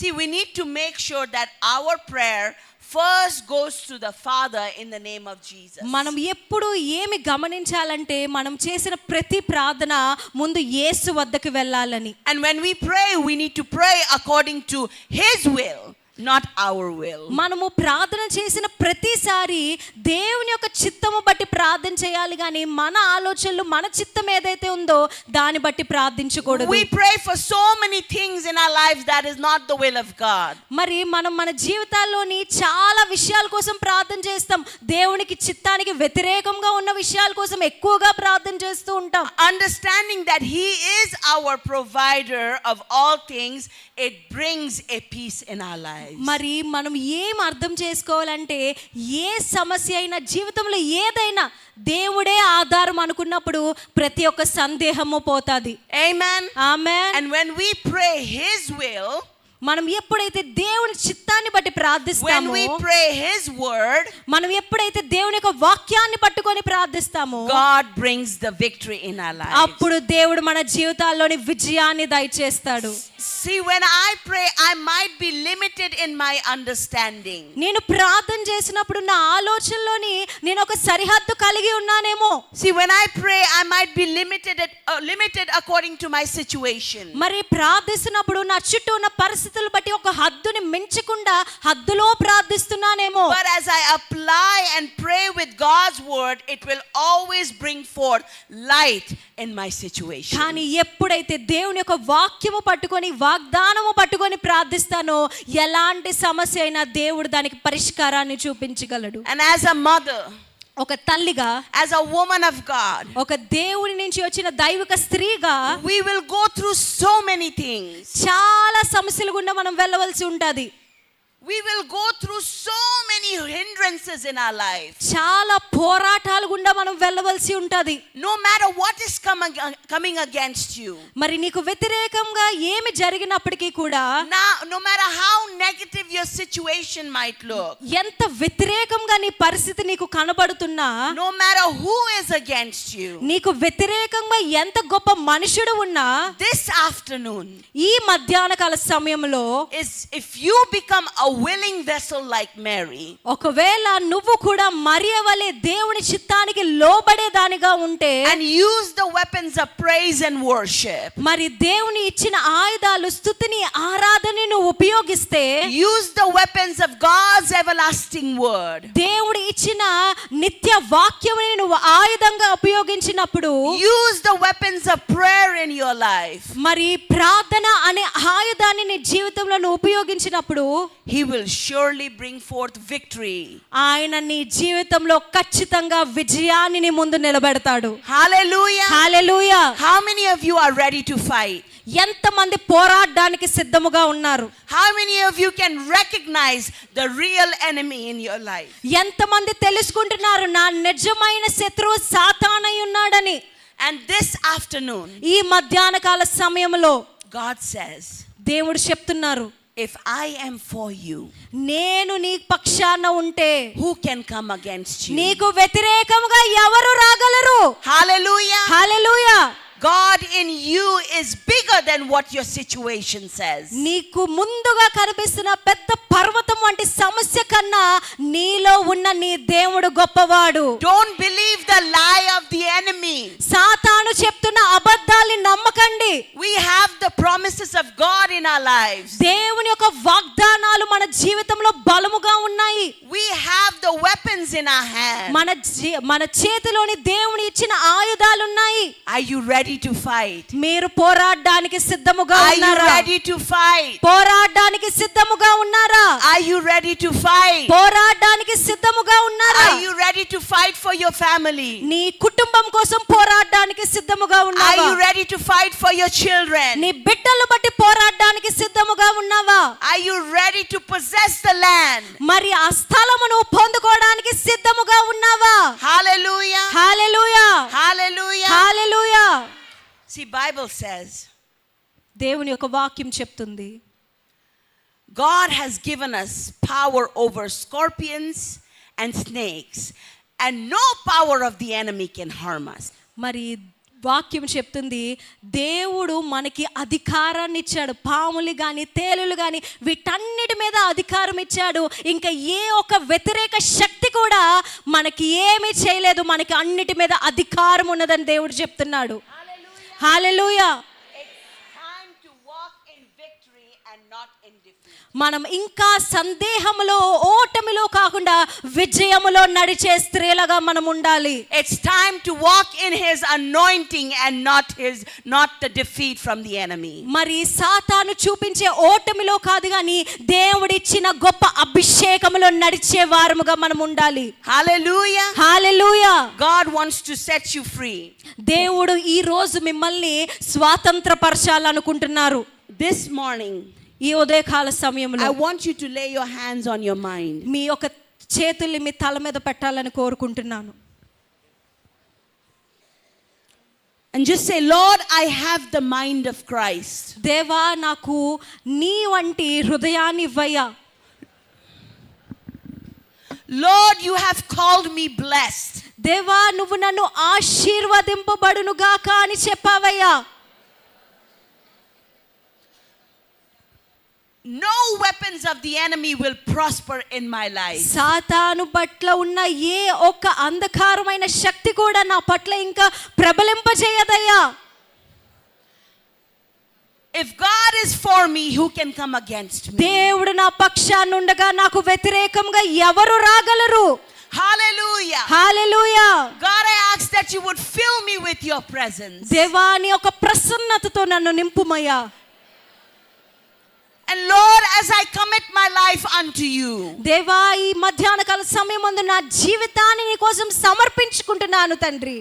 See, we need to make sure that our prayer first goes to the Father in the name of Jesus. మనం ఎప్పుడు ఏమి గమనించాలంటే మనం చేసిన ప్రతి ప్రార్థన ముందు యేసు వద్దకు వెళ్ళాలని. And when we pray, we need to pray according to his will, not our will. మనము ప్రార్థన చేసిన ప్రతిసారి దేవుని యొక్క చిత్తము బట్టి ప్రార్థన చేయాలి, కానీ మన ఆలోచనలు, మన చిత్తం ఏదైతే ఉందో దాన్ని బట్టి ప్రార్థించకూడదు. We pray for so many things in our lives that is not the will of God. మరి మనం మన జీవితాల్లోని చాలా విషయాల కోసం ప్రార్థన చేస్తాం, దేవునికి చిత్తానికి వ్యతిరేకంగా ఉన్న విషయాల కోసం ఎక్కువగా ప్రార్థన చేస్తూ ఉంటాం. Understanding that he is our provider of all things, it brings a peace in our lives. మరి మనం ఏం అర్థం చేసుకోవాలంటే ఏ సమస్య అయినా, జీవితంలో ఏదైనా దేవుడే ఆధారం అనుకున్నప్పుడు ప్రతి ఒక్క సందేహము పోతాది. Amen. Amen. And when we pray his will, మనం ఎప్పుడైతే దేవుని చిత్తాన్ని బట్టి when ప్రార్థిస్తామో, we pray His word, మనం ఎప్పుడైతే దేవుని యొక్క వాక్యాన్ని పట్టుకొని ప్రార్థిస్తామో, God brings the victory in our lives. అప్పుడు దేవుడు మన జీవితాల్లోని విజయాన్ని దయచేస్తాడు. See, when I pray, I might be limited in my understanding. నేను ప్రార్థన చేసినప్పుడు నా ఆలోచనలోని నేను ఒక సరిహద్దు కలిగి ఉన్నానేమో. See, when I pray, I might be limited according to my situation. మరి ప్రార్థిస్తున్నప్పుడు నా చుట్టూ ఉన్న పరిస్థితులు బట్టి ఒక హద్దుని మించకుండా హద్దులో ప్రార్థిస్తున్నానేమో. But as I apply and pray with God's word, it will always bring forth light in my situation. కానీ ఎప్పుడైతే దేవుని యొక్క వాక్యము పట్టుకొని వాగ్దానము పట్టుకొని ప్రార్థిస్తానో, ఎలాంటి సమస్య అయినా దేవుడు దానికి పరిష్కారాన్ని చూపించగలడు. And as a mother, ఒక తల్లిగా, as a woman of God, ఒక దేవుని నుంచి వచ్చిన దైవిక స్త్రీగా we will go through so many things. చాలా సమస్యలు గుండా మనం వెళ్ళవలసి ఉంటది. We will go through so many hindrances in our life. చాలా పోరాటాలు గుండా మనం వెళ్ళవలసి ఉంటది. No matter what is coming against you. మరి నీకు వ్యతిరేకంగా ఏమి జరిగినప్పటికీ కూడా, Now, no matter how negative your situation might look, ఎంత వ్యతిరేకంగా నీ పరిస్థితి నీకు కనబడుతున్నా, no matter who is against you, నీకు వ్యతిరేకంగా ఎంత గొప్ప మనుషుడు ఉన్నా, this afternoon ఈ మధ్యాహ్న కాల సమయంలో is if you become a willing vessel like Mary, ఒకవేళ నువ్వు కూడా మరియ వలె దేవుని చిత్తానికి లోబడేదానిగా ఉంటే, and use the weapons of praise and worship, మరి దేవుని ఇచ్చిన ఆయుధాలు స్తుతిని ఆరాధనను ఉపయోగిస్తే, use the weapons of God's everlasting word, దేవుడు ఇచ్చిన నిత్య వాక్యముని నువ్వు ఆయుధంగా ఉపయోగించినప్పుడు, use the weapons of prayer in your life, మరి ప్రార్థన అనే ఆయుధాన్ని నీ జీవితంలో నువ్వు ఉపయోగించినప్పుడు, He will surely bring forth victory. ఆయన నీ జీవితంలో ఖచ్చితంగా విజయాన్ని నీ ముందు నిలబెడతాడు. Hallelujah. Hallelujah. How many of you are ready to fight? ఎంతమంది పోరాడడానికి సిద్ధముగా ఉన్నారు? How many of you can recognize the real enemy in your life? ఎంతమంది తెలుసుకుంటున్నారు నా నిజమైన శత్రువు సాతానై ఉన్నాడని? And this afternoon, ఈ మధ్యాహ్న కాల సమయంలో God says, దేవుడు చెప్తున్నారు, if I am for you, నేను నీ పక్షాన ఉంటే who can come against you? నీకు వ్యతిరేకంగా ఎవరు రాగలరు? Hallelujah. Hallelujah. God in you is bigger than what your situation says. నీకు ముందుగా కనిపిస్తున్న పెద్ద పర్వతం వంటి సమస్య కన్నా నీలో ఉన్న నీ దేవుడు గొప్పవాడు. Don't believe the lie of the enemy. సాతాను చెప్తున్న అబద్ధాల్ని నమ్మకండి. We have the promises of God in our lives. దేవుని యొక్క వాగ్దానాలు మన జీవితంలో బలముగా ఉన్నాయి. We have the weapons in our hand. మన చేతిలోని దేవుని ఇచ్చిన ఆయుధాలు ఉన్నాయి. Are you ready to fight? మీరు పోరాడడానికి సిద్ధముగా Are you ఉన్నారా? ready to fight? పోరాడడానికి సిద్ధముగా ఉన్నారా? Are you ready to fight? పోరాడడానికి సిద్ధముగా ఉన్నారా? Are you ready to fight for your family? నీ కుటుంబం కోసం పోరాడడానికి సిద్ధముగా Are ఉన్నావా? you ready to fight for your children? నీ బిడ్డలను బట్టి పోరాడడానికి సిద్ధముగా ఉన్నావా? Are you ready to possess the land? మరి ఆ స్థలమును పొందుకోవడానికి సిద్ధముగా ఉన్నావా? Hallelujah. హల్లెలూయా. Hallelujah. హల్లెలూయా. See, Bible says దేవుని యొక్క వాక్యం చెప్తుంది, God has given us power over scorpions and snakes, and no power of the enemy can harm us. మరి వాక్యం చెప్తుంది, దేవుడు మనకి అధికారాన్ని ఇచ్చాడు. పాములు కానీ తేలులు కానీ వీటన్నిటి మీద అధికారం ఇచ్చాడు. ఇంకా ఏ ఒక్క వ్యతిరేక శక్తి కూడా మనకి ఏమీ చేయలేదు. మనకి అన్నిటి మీద అధికారం ఉన్నదని దేవుడు చెప్తున్నాడు. హల్లెలూయా. మనం ఇంకా సందేహములో ఓటమిలో కాకుండా విజయములో నడిచే స్త్రీలుగా మనం ఉండాలి. It's time to walk in his anointing and not the defeat from the enemy. మరి సాతాను చూపించే ఓటమిలో కాదు గాని దేవుడిచ్చిన గొప్ప అభిషేకములో నడిచే వారముగా మనం ఉండాలి. Hallelujah. Hallelujah. God wants to set you free. దేవుడు ఈ రోజు మిమ్మల్ని స్వాతంత్రపరచాలనుకుంటున్నారు. This morning ఈ ఉదయకాల సమయంలో I want you to lay your hands on your mind. మీ యొక్క చేతుల్ని మీ తల మీద పెట్టాలని కోరుకుంటున్నాను. And just say, Lord, I have the mind of Christ. దేవా నాకు నీ వంటి హృదయాన్ని ఇవ్వయ్యా. Lord, you have called me blessed. దేవా నువ్వు నన్ను ఆశీర్వదింపబడునుగాక అని చెప్పావయ్యా. No weapons of the enemy will prosper in my life. సాతాను పట్ల ఉన్న ఏ ఒక్క అంధకారమైన శక్తి కూడా నా పట్ల ఇంకా ప్రబలింపజేయదయ్యా. If God is for me, who can come against me? దేవుడు నా పక్షాన ఉండగా నాకు వ్యతిరేకంగా ఎవరు రాగలరు? Hallelujah. Hallelujah. God, I ask that you would fill me with your presence. దేవా నీ యొక్క ప్రసన్నతతో నన్ను నింపుమయ్యా. And Lord, as I commit my life unto you, దేవా ఈ మధ్యాహ్న కాల సమయమందు నా జీవితాన్ని నీ కోసం సమర్పించుకుంటున్నాను తండ్రి.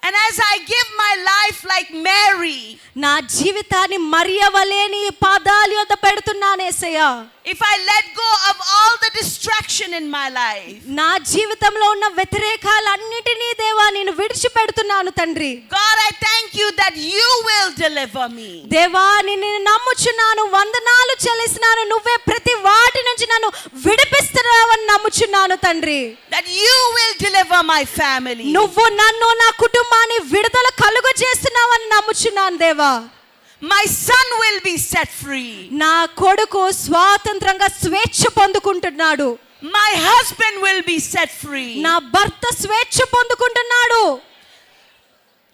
and as I give my life like Mary, నా జీవితాన్ని మరియ వలె నీ పాదాల యొద్ద పెడుతున్నాను యేసయ్యా. if I let go of all the distraction in my life, నా జీవితంలో ఉన్న వ్యతిరేకాలన్నిటినీ దేవా నేను విడిచిపెడుతున్నాను తండ్రి. God, I thank you that you will deliver me. దేవా నిన్ను నమ్ముచున్నాను, వందనాలు చెల్లిస్తున్నాను, నువ్వే ప్రతి వాటి నుంచి నన్ను విడిపిస్తున్నావని నమ్ముచున్నాను తండ్రి. That you will deliver my family. నువ్వు నన్ను నా కుటుంబాన్ని విడుదల కలుగు చేస్తున్నావని నమ్ముచున్నాను దేవా. My son will be set free. నా కొడుకు స్వాతంత్రంగా స్వేచ్ఛ పొందుకుంటున్నాడు. My husband will be set free. నా భర్త స్వేచ్ఛ పొందుకుంటున్నాడు.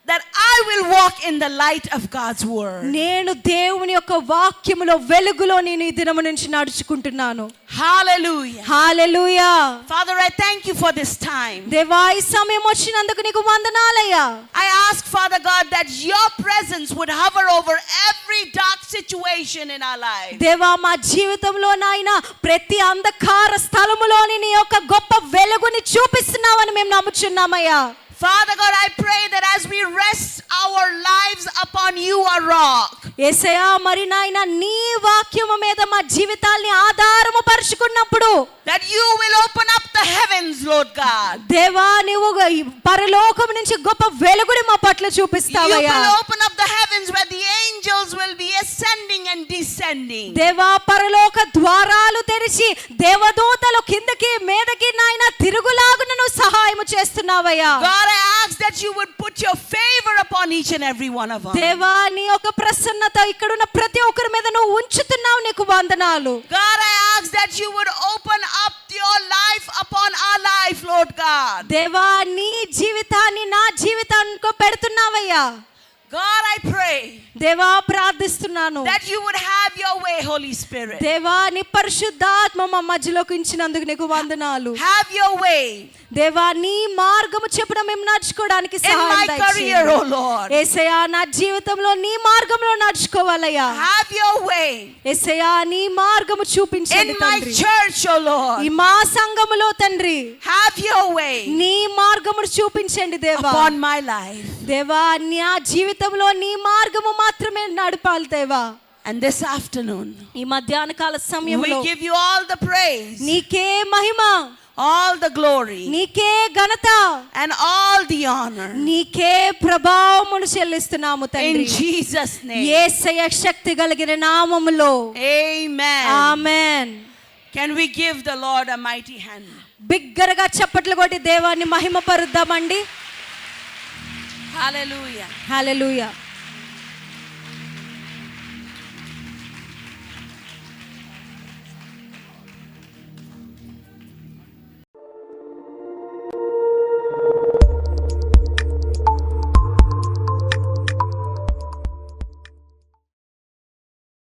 That I will walk in the light of God's word. నేను దేవుని యొక్క వాక్యములో వెలుగులో నేను ఈ దినము నుంచి నడుచుకుంటున్నాను. Hallelujah. Hallelujah. Father, I thank you for this time. దేవా ఈ సమయం వచ్చినందుకు నీకు వందనాలయ్యా. I ask, Father God, that your presence would hover over every dark situation in our life. దేవా మా జీవితంలో నాయన ప్రతి అంధకార స్థలములోని నీ యొక్క గొప్ప వెలుగుని చూపిస్తున్నావని మేము నమ్ముచున్నామయ్యా. Father God, I pray that as we rest our lives upon you, our rock, యేసయ్యా మరి నాయన నీ వాక్యము మీద మా జీవితాల్ని ఆధారము పరుచుకున్నప్పుడు that you will open up the heavens, Lord God. దేవా నీవు పరలోకం నుంచి గొప్ప వెలుగుని మా పట్ల You చూపిస్తావయ్యా. will open up the heavens where the angels will be ascending and descending. దేవా పరలోక ద్వారాలు తెరిచి దేవదూతలు కిందకి మీదకి నాయన తిరుగులాగున నువ్వు సహాయము చేస్తున్నావయ్యా. God, I ask that you would put your favor upon each and every one of us. దేవా నీ యొక్క ప్రసన్నత ఇక్కడున్న ప్రతి ఒక్కరి మీద నువ్వు ఉంచుతున్నావు, నీకు వందనాలు. God, I ask that you would open up your life upon our life, Lord God. దేవా నీ జీవితాన్ని నా జీవితానికి పెడుతున్నావయ్యా. God, I pray దేవా ప్రార్థిస్తున్నాను that you would have your way, Holy Spirit. దేవా నీ పరిశుద్ధాత్మ మా మధ్యలోకి ఉంచినందుకు నీకు వందనాలు. Have your way దేవా నీ మార్గము చెప్పున మేము నడుచుకోవడానికి in my సహాయం career, దయచేయండి. oh Lord. యేసయ్యా నా జీవితంలో నీ మార్గంలో నడుచుకోవాలయ్యా. Have your way యేసయ్యా నీ మార్గము చూపించండి in my తండ్రి. church, oh ఈ Lord. మా సంఘములో తండ్రి Have your way నీ మార్గమును చూపించండి దేవా. upon my life. దేవా నా జీవితంలో నీ మార్గము మాత్రమే నడపాలి దేవా. And this afternoon, ఈ మధ్యాహ్న కాల we సమయంలో give you all the praise, నీకే మహిమ, all the glory, నీకే ఘనత, and all the honor. నీకే ప్రభావమును చెల్లిస్తున్నాము In తండ్రి. Jesus' name. యేసయ్య శక్తి కలిగిన నామములో Amen. Amen. Can we give the Lord a mighty hand? బిగ్గరగా చప్పట్లు కొట్టి దేవాన్ని మహిమ పరుద్దామండి. Hallelujah. హల్లెలూయా.